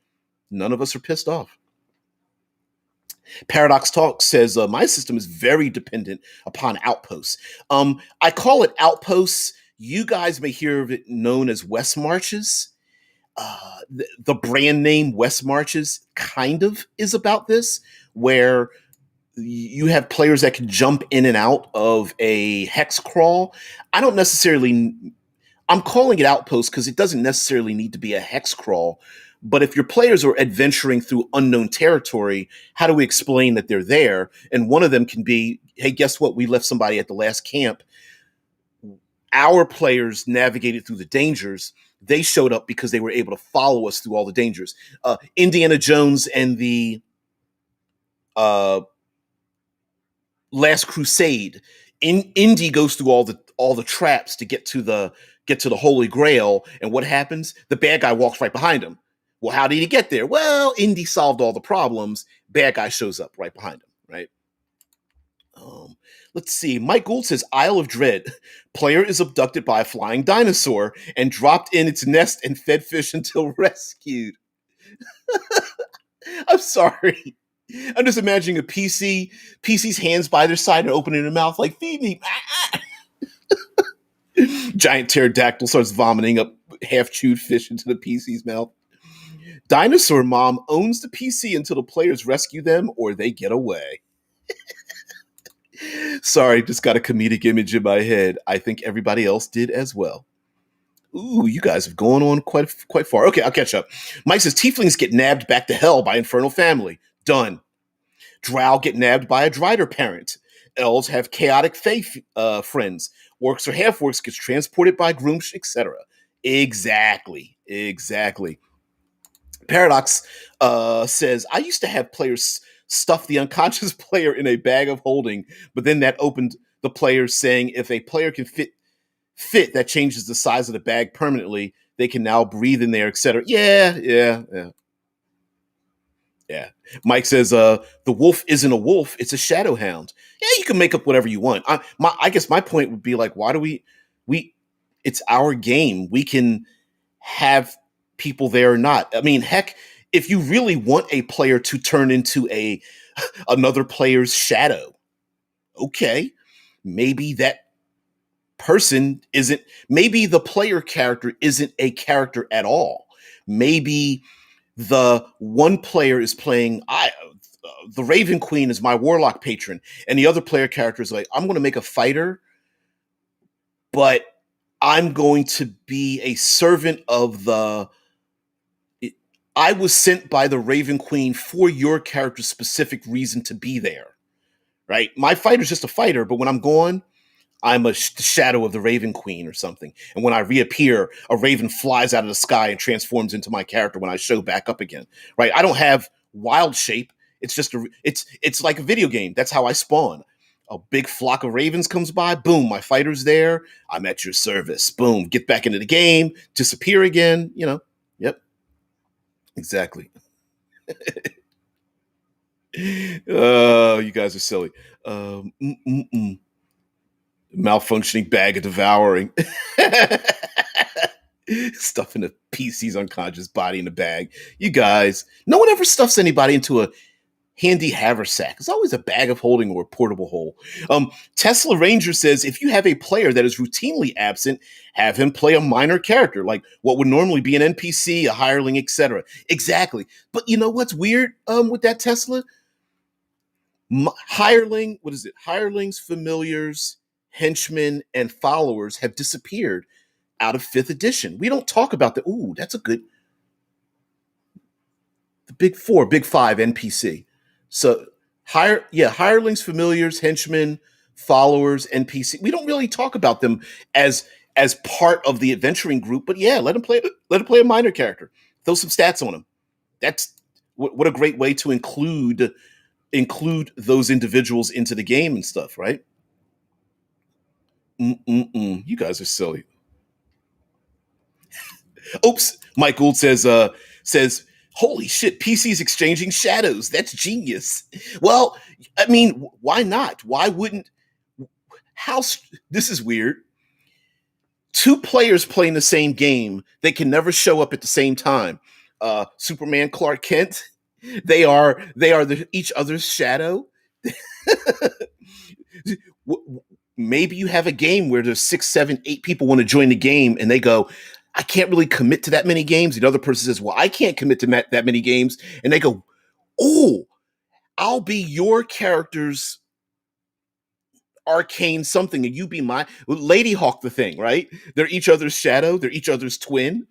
None of us are pissed off. Paradox Talk says my system is very dependent upon Outposts. I call it Outposts. You guys may hear of it known as West Marches. The brand name West Marches kind of is about this, where you have players that can jump in and out of a hex crawl. I'm calling it Outpost because it doesn't necessarily need to be a hex crawl. But if your players are adventuring through unknown territory, how do we explain that they're there? And one of them can be, hey, guess what? We left somebody at the last camp. Our players navigated through the dangers. They showed up because they were able to follow us through all the dangers. Indiana Jones and the Last Crusade. Indy goes through all the traps to get to the Holy Grail, and what happens? The bad guy walks right behind him. Well, how did he get there? Well, Indy solved all the problems. Bad guy shows up right behind him, right? Let's see. Mike Gould says, Isle of Dread. Player is abducted by a flying dinosaur and dropped in its nest and fed fish until rescued. I'm sorry. I'm just imagining a PC's hands by their side and opening their mouth like, feed me. Giant pterodactyl starts vomiting up half-chewed fish into the PC's mouth. Dinosaur Mom owns the PC until the players rescue them or they get away. Sorry, just got a comedic image in my head. I think everybody else did as well. Ooh, you guys have gone on quite far. Okay, I'll catch up. Mike says, Tieflings get nabbed back to hell by infernal family. Done. Drow get nabbed by a Drider parent. Elves have chaotic fae friends. Orcs or half-orcs gets transported by Groomsh, etc. Exactly. Paradox says, I used to have players stuff the unconscious player in a bag of holding, but then that opened the players saying if a player can fit that changes the size of the bag permanently, they can now breathe in there, etc. Yeah. Mike says, the wolf isn't a wolf, it's a shadow hound. Yeah, you can make up whatever you want. I guess my point would be like, why do we it's our game. We can have people there or not. I mean, heck, if you really want a player to turn into another player's shadow, okay, maybe that maybe the player character isn't a character at all. Maybe the one player is playing, the Raven Queen is my warlock patron, and the other player character is like, I'm going to make a fighter, but I'm going to be a servant of I was sent by the Raven Queen for your character's specific reason to be there, right? My fighter's just a fighter, but when I'm gone, I'm a shadow of the Raven Queen or something. And when I reappear, a raven flies out of the sky and transforms into my character when I show back up again, right? I don't have wild shape. It's just it's like a video game. That's how I spawn. A big flock of ravens comes by. Boom, my fighter's there. I'm at your service. Boom, get back into the game. Disappear again. Yep, exactly. Oh, you guys are silly. Malfunctioning bag of devouring. Stuffing the PC's unconscious body in the bag. You guys, no one ever stuffs anybody into a handy haversack. It's always a bag of holding or a portable hole. Tesla Ranger says, if you have a player that is routinely absent, have him play a minor character, like what would normally be an NPC, a hireling, etc. Exactly. But you know what's weird with that, Tesla? Hireling, what is it? Hirelings, familiars, henchmen, and followers have disappeared out of 5th edition. We don't talk about the, that's a good, the big 4, big 5 NPC. So hirelings, familiars, henchmen, followers, NPC. We don't really talk about them as part of the adventuring group, but yeah, let him play a minor character. Throw some stats on him. That's what a great way to include those individuals into the game and stuff, right? You guys are silly. Oops. Mike Gould says Holy shit, PCs exchanging shadows. That's genius. Well, I mean, why not? Why wouldn't how this is weird. Two players playing the same game, they can never show up at the same time. Superman, Clark Kent, they are each other's shadow. Maybe you have a game where there's 6, 7, 8 people want to join the game, and they go, I can't really commit to that many games. The other person says, well, I can't commit to that many games. And they go, oh, I'll be your character's arcane something, and you be my Lady Hawk, the thing, right? They're each other's shadow, they're each other's twin.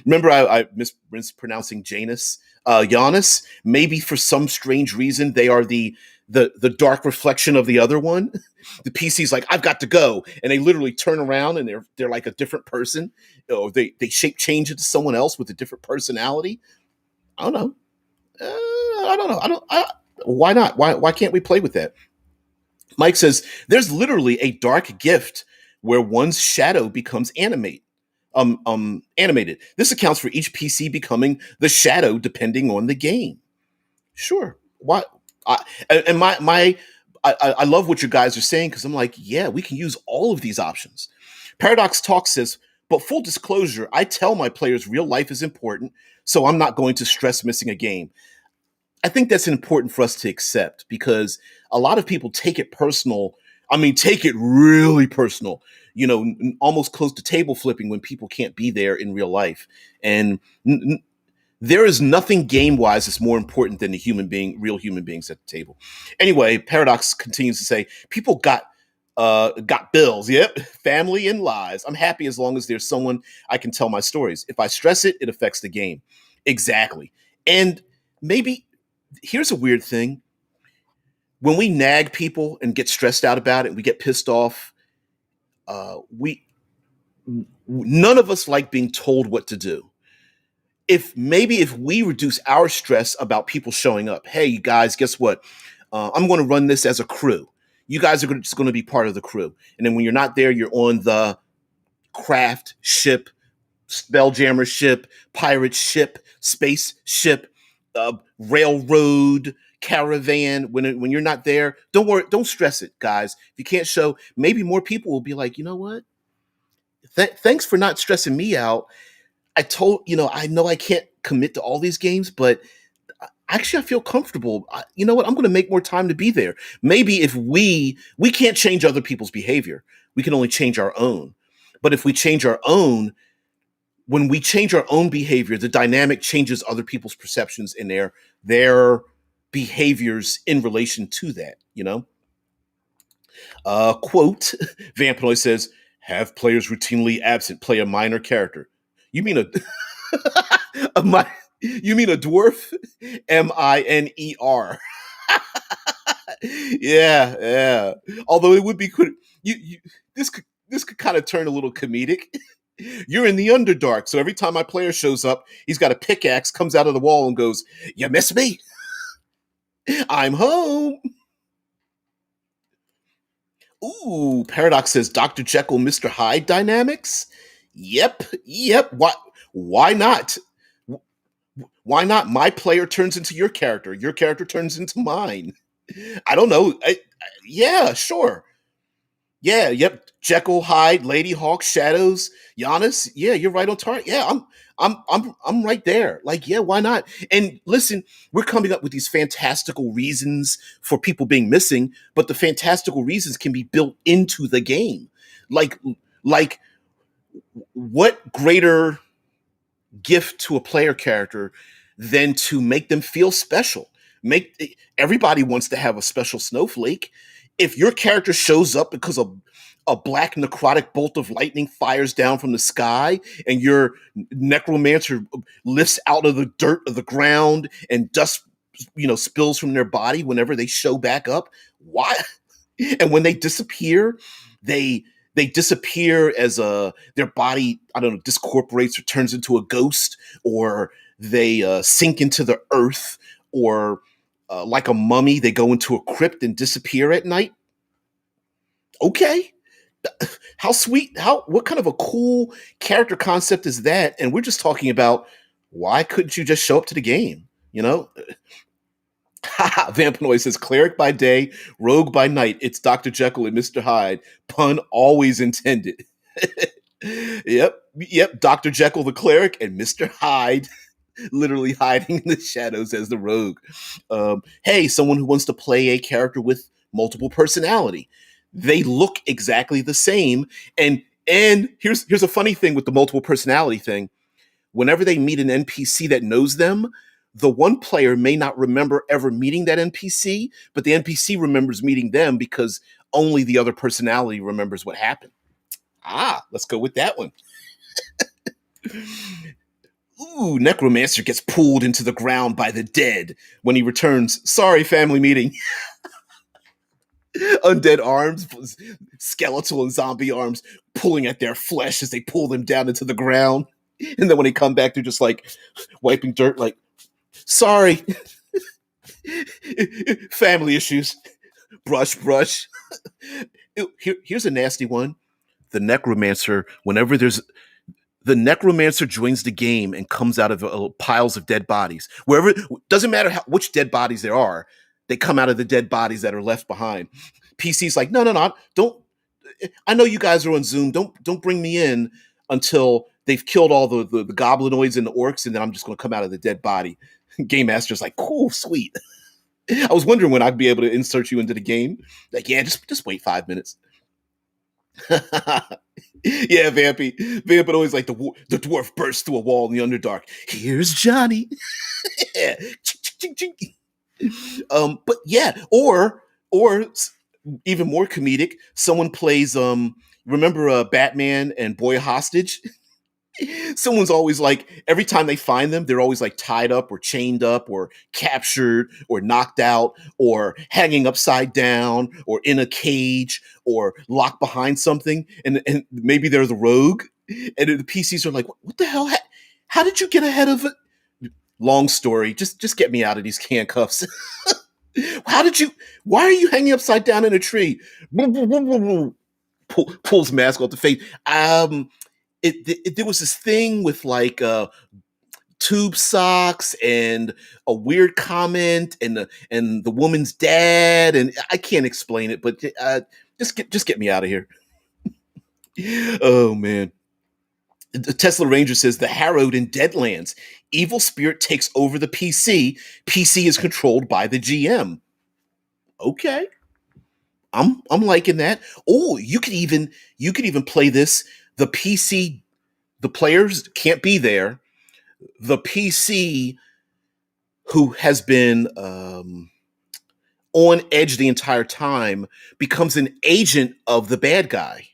Remember, I mispronouncing Janus, Giannis. Maybe for some strange reason, they are the dark reflection of the other one. The PC's like, I've got to go, and they literally turn around and they're like a different person. Or they shape change into someone else with a different personality. I don't know. I don't know. Why not? Why can't we play with that? Mike says there's literally a dark gift where one's shadow becomes animated. This accounts for each PC becoming the shadow depending on the game. Sure. Why? I love what you guys are saying because I'm like, yeah, we can use all of these options. Paradox Talk says, but full disclosure, I tell my players real life is important, so I'm not going to stress missing a game. I think that's important for us to accept because a lot of people take it personal. I mean, take it really personal, almost close to table flipping when people can't be there in real life. And there is nothing game wise that's more important than real human beings at the table. Anyway, Paradox continues to say, people got bills. Yep. Family and lives. I'm happy as long as there's someone I can tell my stories. If I stress it, it affects the game. Exactly. And maybe here's a weird thing. When we nag people and get stressed out about it, we get pissed off. We none of us like being told what to do. If we reduce our stress about people showing up, hey, you guys, guess what? I'm going to run this as a crew. You guys are just going to be part of the crew. And then when you're not there, you're on the craft ship, spelljammer ship, pirate ship, space ship, railroad, caravan. When you're not there, don't worry, don't stress it, guys. If you can't show, maybe more people will be like, you know what? Thanks for not stressing me out. I know I can't commit to all these games, but actually I feel comfortable. You know what? I'm going to make more time to be there. Maybe if we can't change other people's behavior, we can only change our own. But if we change our own, when we change our own behavior, the dynamic changes other people's perceptions and their behaviors in relation to that. Quote, Vampanoy says, have players routinely absent play a minor character. You mean you mean a dwarf? Miner. Yeah. Although it would be good. This could kind of turn a little comedic. You're in the Underdark, so every time my player shows up, he's got a pickaxe, comes out of the wall, and goes, "You miss me? I'm home." Ooh, Paradox says Dr. Jekyll, Mr. Hyde dynamics. Yep. Why not? Why not? My player turns into your character turns into mine. I don't know. Yeah, sure. Yeah, yep. Jekyll, Hyde, Lady Hawk, Shadows, Giannis. Yeah, you're right on target. Yeah, I'm right there. Like, yeah, why not? And listen, we're coming up with these fantastical reasons for people being missing, but the fantastical reasons can be built into the game. Like, like what greater gift to a player character than to make them feel special? Everybody wants to have a special snowflake. If your character shows up because a black necrotic bolt of lightning fires down from the sky and your necromancer lifts out of the dirt of the ground and dust spills from their body whenever they show back up, why? And when they disappear, they disappear as their body, I don't know, discorporates or turns into a ghost, or they sink into the earth, or like a mummy, they go into a crypt and disappear at night. Okay. How sweet, what kind of a cool character concept is that? And we're just talking about Why couldn't you just show up to the game? You know, Vampanoid says cleric by day, rogue by night. It's Dr. Jekyll and Mr. Hyde. Pun always intended. Yep. Dr. Jekyll the cleric and Mr. Hyde literally hiding in the shadows as the rogue. Hey, someone who wants to play a character with multiple personality. They look exactly the same. And here's a funny thing with the multiple personality thing. Whenever they meet an NPC that knows them, the one player may not remember ever meeting that NPC, but the NPC remembers meeting them because only the other personality remembers what happened. Let's go with that one. Ooh, Necromancer gets pulled into the ground by the dead when he returns. Sorry, family meeting. Undead arms, skeletal and zombie arms pulling at their flesh as they pull them down into the ground. And then when they come back, they're just like wiping dirt, like, sorry. Family issues. Brush. Here's a nasty one. The Necromancer, the Necromancer joins the game and comes out of piles of dead bodies. Wherever, doesn't matter which dead bodies there are, they come out of the dead bodies that are left behind. PC's like, no, don't. I know you guys are on Zoom. Don't bring me in until they've killed all the goblinoids and the orcs, and then I'm just going to come out of the dead body. Game Master's like, cool, sweet. I was wondering when I'd be able to insert you into the game. Like, yeah, just wait 5 minutes. Yeah, Vamp always like the dwarf bursts through a wall in the Underdark. Here's Johnny. Yeah. But yeah, or even more comedic, someone plays remember Batman and Boy Hostage? Someone's always like, every time they find them, they're always like tied up or chained up or captured or knocked out or hanging upside down or in a cage or locked behind something. And maybe they're the rogue. And the PCs are like, what the hell? How did you get ahead of it? Long story. Just get me out of these handcuffs. Why are you hanging upside down in a tree? Pulls mask off the face. There was this thing with like tube socks and a weird comment and the woman's dad, and I can't explain it, but just get me out of here. Oh man. Tesla Ranger says the Harrowed in Deadlands. Evil spirit takes over the PC. PC is controlled by the GM. Okay. I'm liking that. Oh, you could even play this. The PC, the players can't be there. The PC who has been on edge the entire time becomes an agent of the bad guy,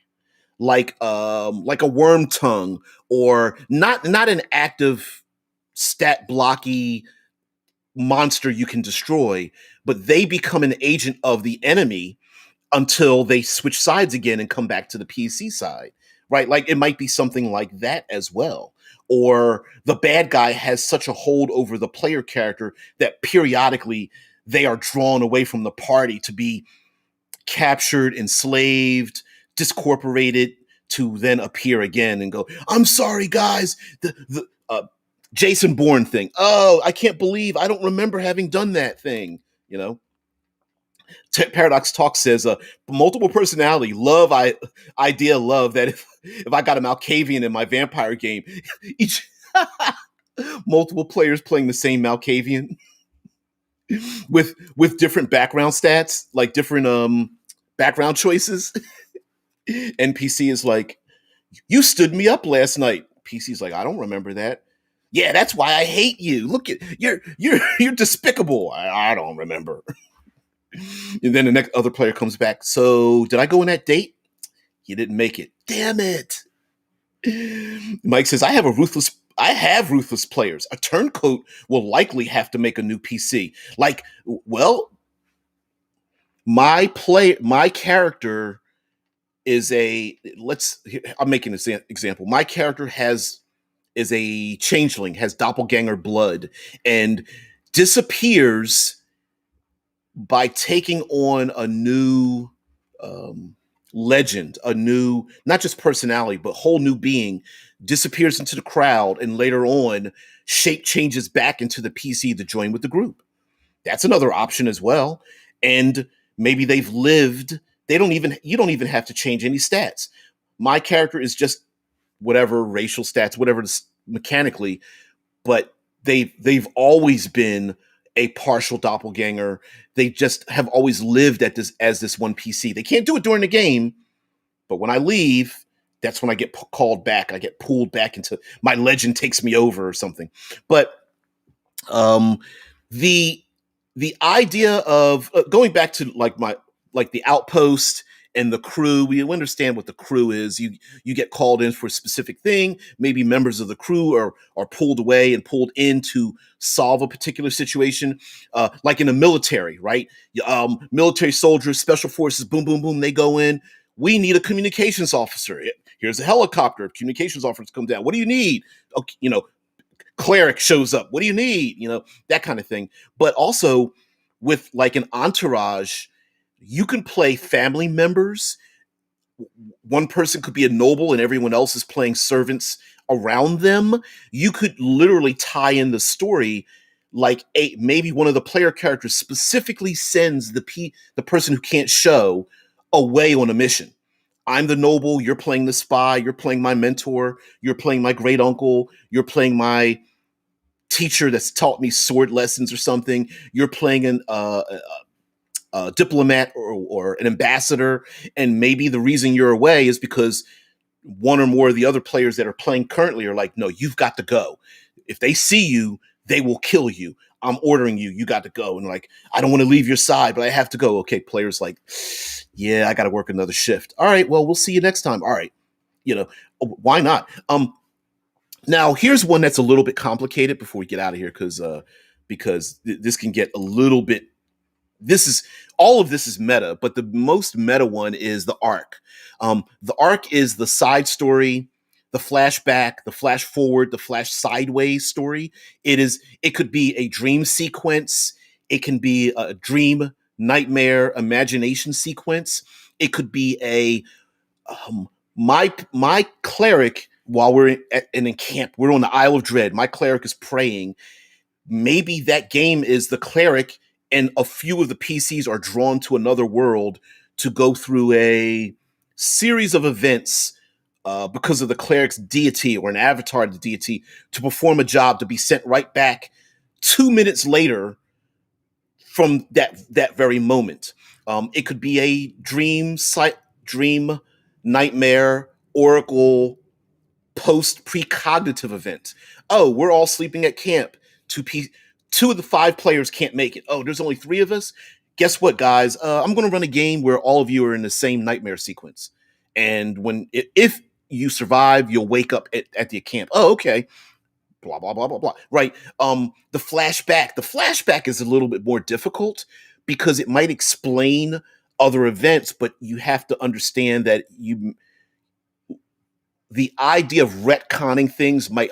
like a worm tongue, or not an active stat blocky monster you can destroy, but they become an agent of the enemy until they switch sides again and come back to the PC side, right? Like it might be something like that as well. Or the bad guy has such a hold over the player character that periodically they are drawn away from the party to be captured, enslaved, discorporated, to then appear again and go, I'm sorry, guys. The Jason Bourne thing. Oh, I can't believe I don't remember having done that thing, you know? Paradox Talk says, multiple personality, love that if I got a Malkavian in my vampire game, each multiple players playing the same Malkavian with different background stats, like different background choices. NPC is like, you stood me up last night. PC's like, I don't remember that. Yeah, that's why I hate you. Look at you're despicable. I don't remember. And then the next other player comes back. So did I go on that date? You didn't make it. Damn it. Mike says, I have ruthless players. A turncoat will likely have to make a new PC. Like, well, my character is I'm making an example. My character is a changeling, has doppelganger blood, and disappears by taking on a new legend, a new, not just personality, but whole new being disappears into the crowd, and later on, shape changes back into the PC to join with the group. That's another option as well. And maybe they've lived, you don't even have to change any stats. My character is just whatever racial stats, whatever mechanically, but they've always been a partial doppelganger. They just have always lived at this as this one PC. They can't do it during the game, but when I leave, that's when I get called back. I get pulled back into my legend takes me over or something. But um, the the idea of going back to like the Outpost and the crew, we understand what the crew is. You get called in for a specific thing. Maybe members of the crew are pulled away and pulled in to solve a particular situation, like in the military, right? Military soldiers, special forces, boom, boom, boom. They go in. We need a communications officer. Here's a helicopter. Communications officers come down. What do you need? Okay, cleric shows up. What do you need? That kind of thing. But also with like an Entourage, you can play family members. One person could be a noble and everyone else is playing servants around them. You could literally tie in the story like maybe one of the player characters specifically sends the person who can't show away on a mission. I'm the noble, you're playing the spy, you're playing my mentor, you're playing my great uncle, you're playing my teacher that's taught me sword lessons or something. You're playing a diplomat or an ambassador, and maybe the reason you're away is because one or more of the other players that are playing currently are like, no, you've got to go. If they see you, they will kill you. I'm ordering you. You got to go. And like, I don't want to leave your side, but I have to go. Okay, players like, yeah, I got to work another shift. All right, well, we'll see you next time. All right, why not? Now, here's one that's a little bit complicated before we get out of here, because this can get a little bit. All of this is meta, but the most meta one is the arc. The arc is the side story, the flashback, the flash forward, the flash sideways story. It could be a dream sequence. It can be a dream, nightmare, imagination sequence. It could be my cleric, while we're in camp, we're on the Isle of Dread. My cleric is praying. Maybe that game is the cleric and a few of the PCs are drawn to another world to go through a series of events because of the cleric's deity or an avatar of the deity to perform a job to be sent right back 2 minutes later from that very moment. It could be a dream, nightmare, oracle, post precognitive event. Oh, we're all sleeping at camp. Two of the 5 players can't make it. Oh, there's only 3 of us. Guess what, guys? I'm going to run a game where all of you are in the same nightmare sequence. And if you survive, you'll wake up at the camp. Oh, okay. Blah, blah, blah, blah, blah. Right. The flashback. The flashback is a little bit more difficult because it might explain other events, but you have to understand that the idea of retconning things might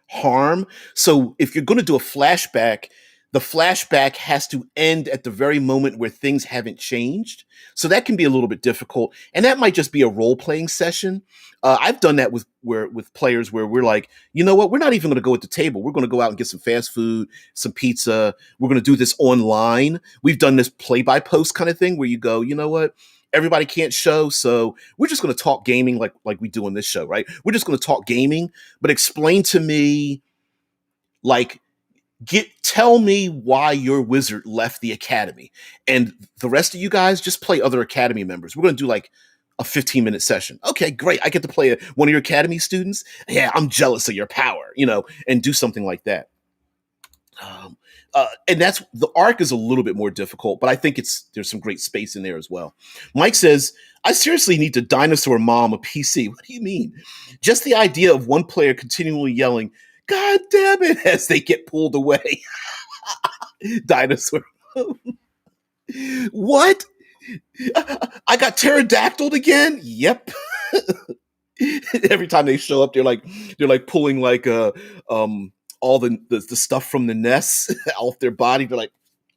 harm. So if you're going to do a flashback, the flashback has to end at the very moment where things haven't changed. So that can be a little bit difficult. And that might just be a role-playing session. I've done that with players where we're like, you know what? We're not even going to go at the table. We're going to go out and get some fast food, some pizza. We're going to do this online. We've done this play-by-post kind of thing where you go, you know what? Everybody can't show, so we're just going to talk gaming like we do on this show, right? We're just going to talk gaming, but explain to me, like, tell me why your wizard left the academy, and the rest of you guys just play other academy members. We're going to do like a 15-minute session. Okay, great. I get to play one of your academy students. Yeah, I'm jealous of your power, and do something like that. And that's the arc is a little bit more difficult, but I think there's some great space in there as well. Mike says, I seriously need to dinosaur mom a PC. What do you mean? Just the idea of one player continually yelling, God damn it, as they get pulled away. Dinosaur. What? I got pterodactyled again? Yep. Every time they show up, they're like pulling like all the stuff from the nests off their body. They're like,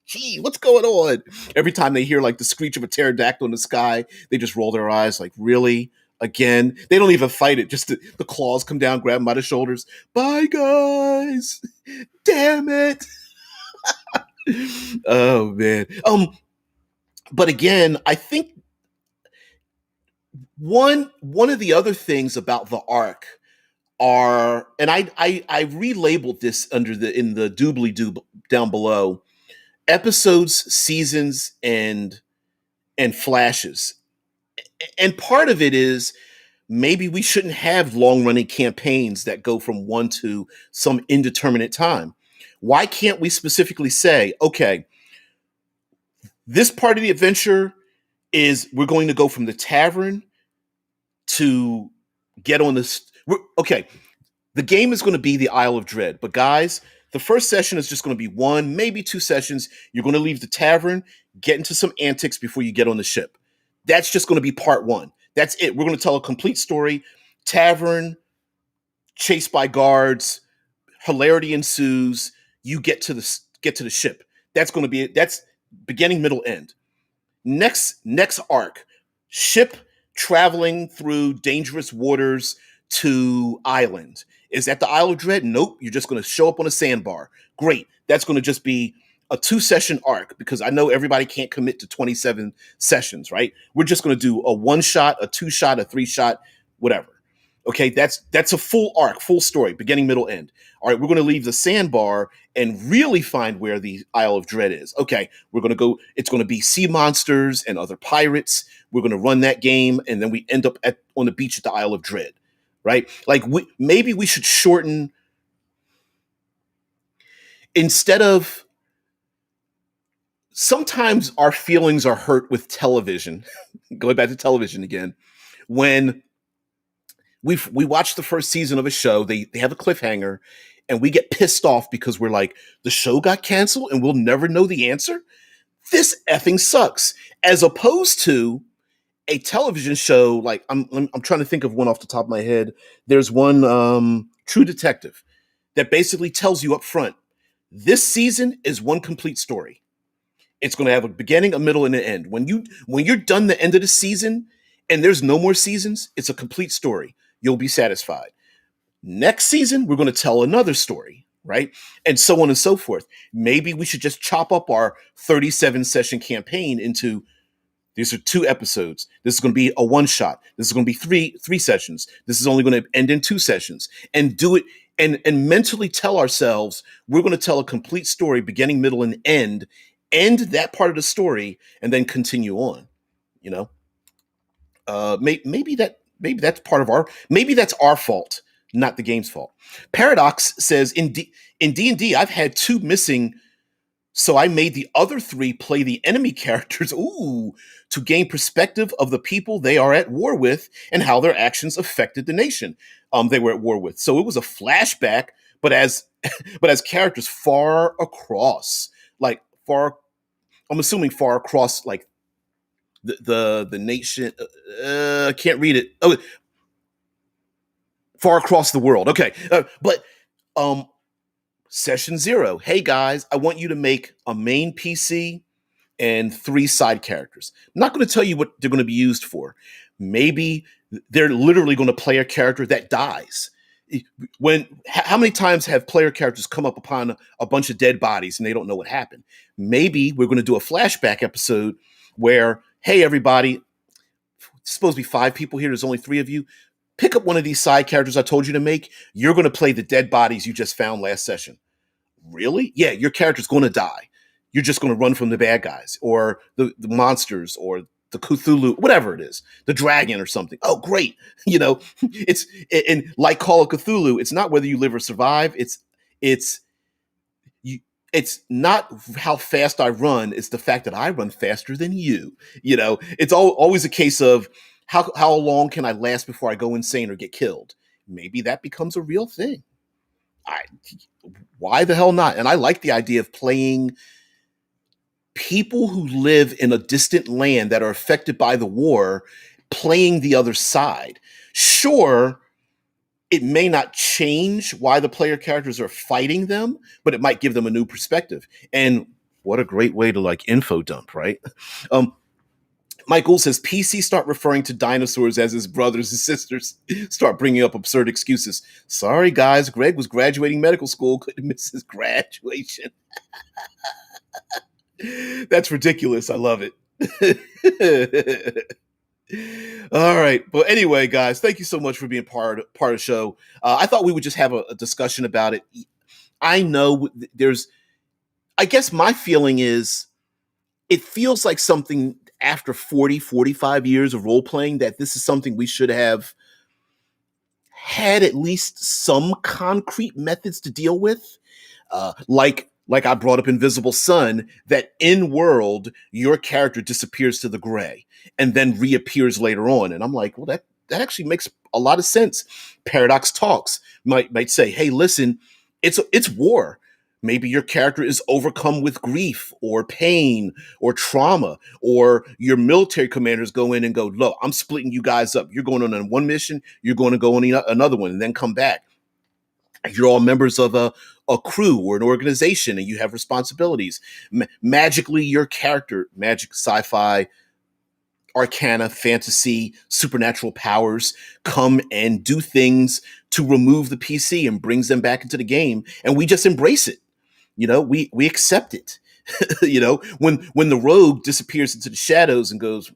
gee, what's going on? Every time they hear like the screech of a pterodactyl in the sky, they just roll their eyes like, really? Again, they don't even fight it. Just the claws come down, grab them by the shoulders. Bye, guys. Damn it. Oh man. But again, I think one of the other things about the arc are, and I relabeled this under the in the doobly doo down below, episodes, seasons, and flashes. And part of it is maybe we shouldn't have long running campaigns that go from one to some indeterminate time. Why can't we specifically say, okay, this part of the adventure is we're going to go from the tavern to get on this. Okay, the game is going to be the Isle of Dread, but guys, the first session is just going to be one, maybe two sessions. You're going to leave the tavern, get into some antics before you get on the ship. That's just going to be part one. That's it. We're going to tell a complete story. Tavern, chased by guards, hilarity ensues. You get to the ship. That's going to be it. That's beginning, middle, end. Next arc, ship traveling through dangerous waters to island. Is that the Isle of Dread? Nope. You're just going to show up on a sandbar. Great. That's going to just be a 2-session arc because I know everybody can't commit to 27 sessions, right? We're just going to do a 1-shot, a 2-shot, a 3-shot, whatever. Okay, that's a full arc, full story, beginning, middle, end. All right, we're going to leave the sandbar and really find where the Isle of Dread is. Okay, we're going to go. It's going to be sea monsters and other pirates. We're going to run that game, and then we end up on the beach at the Isle of Dread, right? Like maybe we should shorten instead of. Sometimes our feelings are hurt with television. Going back to television again, when we watch the first season of a show, they have a cliffhanger, and we get pissed off because we're like, the show got canceled and we'll never know the answer. This effing sucks. As opposed to a television show, like I'm trying to think of one off the top of my head. There's one, True Detective, that basically tells you up front, this season is one complete story. It's going to have a beginning, a middle, and an end. When you're done the end of the season and there's no more seasons, it's a complete story. You'll be satisfied. Next season, we're going to tell another story, right? And so on and so forth. Maybe we should just chop up our 37-session campaign into these are 2 episodes. This is going to be a 1-shot. This is going to be three sessions. This is only going to end in 2 sessions. And do it and mentally tell ourselves we're going to tell a complete story, beginning, middle, and end that part of the story, and then continue on. You know, maybe that's part of maybe that's our fault, not the game's fault. Paradox says in D&D, I've had 2 missing, so I made the other 3 play the enemy characters. Ooh, to gain perspective of the people they are at war with and how their actions affected the nation they were at war with. So it was a flashback, but as characters far across, like far. I'm assuming far across, like the nation. I can't read it. Oh, far across the world. Okay, but session 0. Hey guys, I want you to make a main PC and 3 side characters. I'm not going to tell you what they're going to be used for. Maybe they're literally going to play a character that dies. How many times have player characters come up upon a bunch of dead bodies and they don't know what happened? Maybe we're going to do a flashback episode where, hey, everybody, it's supposed to be 5 people here. There's only 3 of you. Pick up one of these side characters I told you to make. You're going to play the dead bodies you just found last session. Really? Yeah, your character's going to die. You're just going to run from the bad guys or the monsters or the Cthulhu, whatever it is, the dragon or something. Oh, great. You know, it's like Call of Cthulhu. It's not whether you live or survive. It's not how fast I run. It's the fact that I run faster than you. You know, it's always a case of how long can I last before I go insane or get killed? Maybe that becomes a real thing. Why the hell not? And I like the idea of playing people who live in a distant land that are affected by the war, playing the other side. Sure, it may not change why the player characters are fighting them, but it might give them a new perspective. And what a great way to like info dump, right? Michael says PC start referring to dinosaurs as his brothers and sisters. Start bringing up absurd excuses. Sorry, guys. Greg was graduating medical school. Couldn't miss his graduation. That's ridiculous. I love it. All right. But anyway, guys, thank you so much for being part of the show. I thought we would just have a discussion about it. I know there's. I guess my feeling is it feels like something after 40, 45 years of role playing that this is something we should have had at least some concrete methods to deal with. Like I brought up Invisible Sun, that in world your character disappears to the gray and then reappears later on, and I'm like, well, that actually makes a lot of sense. Paradox Talks might say, hey, listen, it's war. Maybe your character is overcome with grief or pain or trauma, or your military commanders go in and go, look, I'm splitting you guys up. You're going on one mission, you're going to go on another one, and then come back. You're all members of a crew or an organization, and you have responsibilities. Magically, your character, magic, sci-fi, arcana, fantasy, supernatural powers come and do things to remove the PC and brings them back into the game, and we just embrace it. We accept it. When the rogue disappears into the shadows and goes,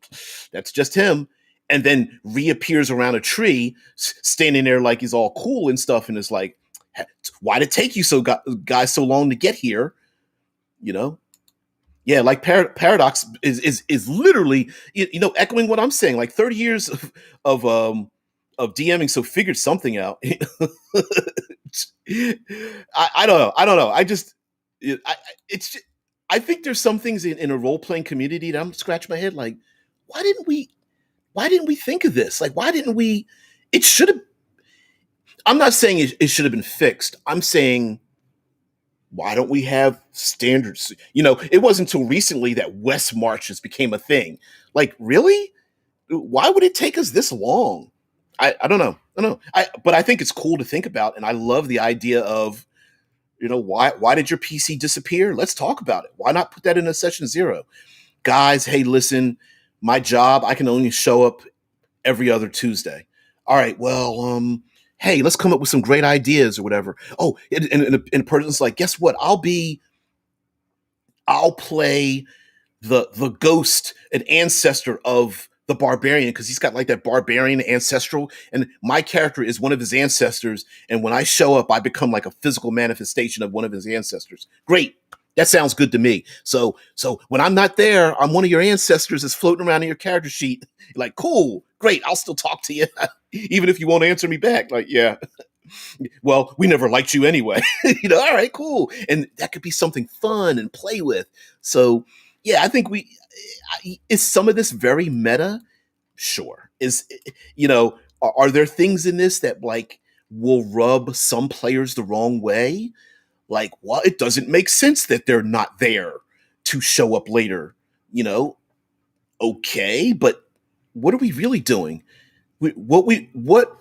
that's just him, and then reappears around a tree, standing there like he's all cool and stuff, and is like, why did it take you guys so long to get here? Yeah, like Paradox is literally echoing what I'm saying. Like 30 years of DMing, so figured something out. I don't know. It's I think there's some things in a role playing community that I'm scratching my head like, why didn't we think of this? Like, why didn't we? It should have. I'm not saying it should have been fixed. I'm saying, why don't we have standards? It wasn't until recently that West marches became a thing. Like, really? Why would it take us this long? I don't know. But I think it's cool to think about, and I love the idea of, why did your PC disappear? Let's talk about it. Why not put that in a session 0? Guys, hey, listen, my job, I can only show up every other Tuesday. All right, well, hey, let's come up with some great ideas or whatever. Oh, and a person's like, guess what? I'll play the ghost, an ancestor of the barbarian, because he's got like that barbarian ancestral, and my character is one of his ancestors, and when I show up, I become like a physical manifestation of one of his ancestors. Great. That sounds good to me. So when I'm not there, I'm one of your ancestors that's floating around in your character sheet. You're like, cool, great, I'll still talk to you, even if you won't answer me back. Like, yeah, well, we never liked you anyway. All right, cool. And that could be something fun and play with. So yeah, I think is some of this very meta? Sure. Are there things in this that like will rub some players the wrong way? Like, well, it doesn't make sense that they're not there to show up later. Okay, but what are we really doing? What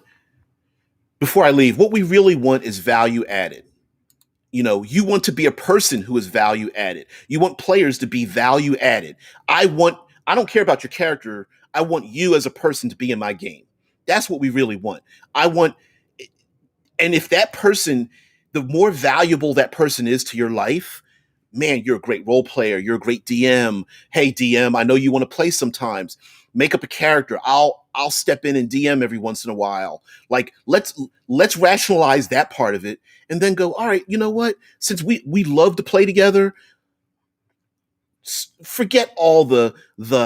before I leave, what we really want is value added. You want to be a person who is value added. You want players to be value added. I don't care about your character. I want you as a person to be in my game. That's what we really want. And if that person, the more valuable that person is to your life, man, you're a great role player. You're a great DM. Hey, DM, I know you want to play sometimes. Make up a character. I'll step in and DM every once in a while. Like, let's rationalize that part of it, and then go, all right, you know what? Since we love to play together, forget all the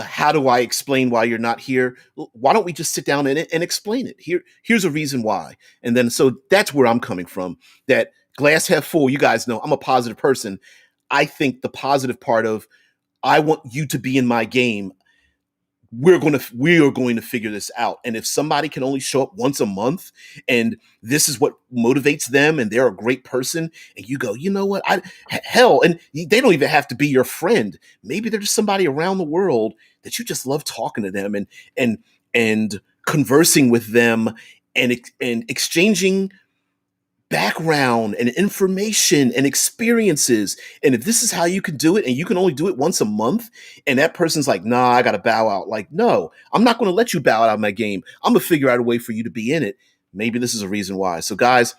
how do I explain why you're not here? Why don't we just sit down and explain it? Here's a reason why. And then, so that's where I'm coming from. That glass half full. You guys know I'm a positive person. I think the positive part of, I want you to be in my game. We are going to figure this out. And if somebody can only show up once a month, and this is what motivates them, and they're a great person, and you go, you know what? Hell, and they don't even have to be your friend. Maybe they're just somebody around the world that you just love talking to them and conversing with them and exchanging background and information and experiences. And if this is how you can do it and you can only do it once a month, and that person's like, nah, I got to bow out. Like, no, I'm not going to let you bow out of my game. I'm going to figure out a way for you to be in it. Maybe this is a reason why. So, guys,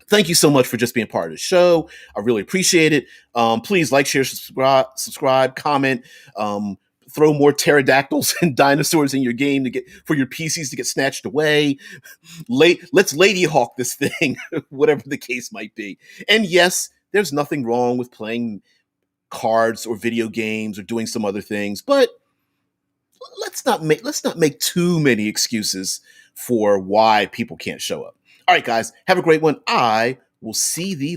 thank you so much for just being part of the show. I really appreciate it. Please like, share, subscribe, comment, throw more pterodactyls and dinosaurs in your game to get for your PCs to get snatched away. Let's Lady Hawk this thing, whatever the case might be. And yes, there's nothing wrong with playing cards or video games or doing some other things, but let's not make too many excuses for why people can't show up. All right, guys, have a great one. I will see thee later.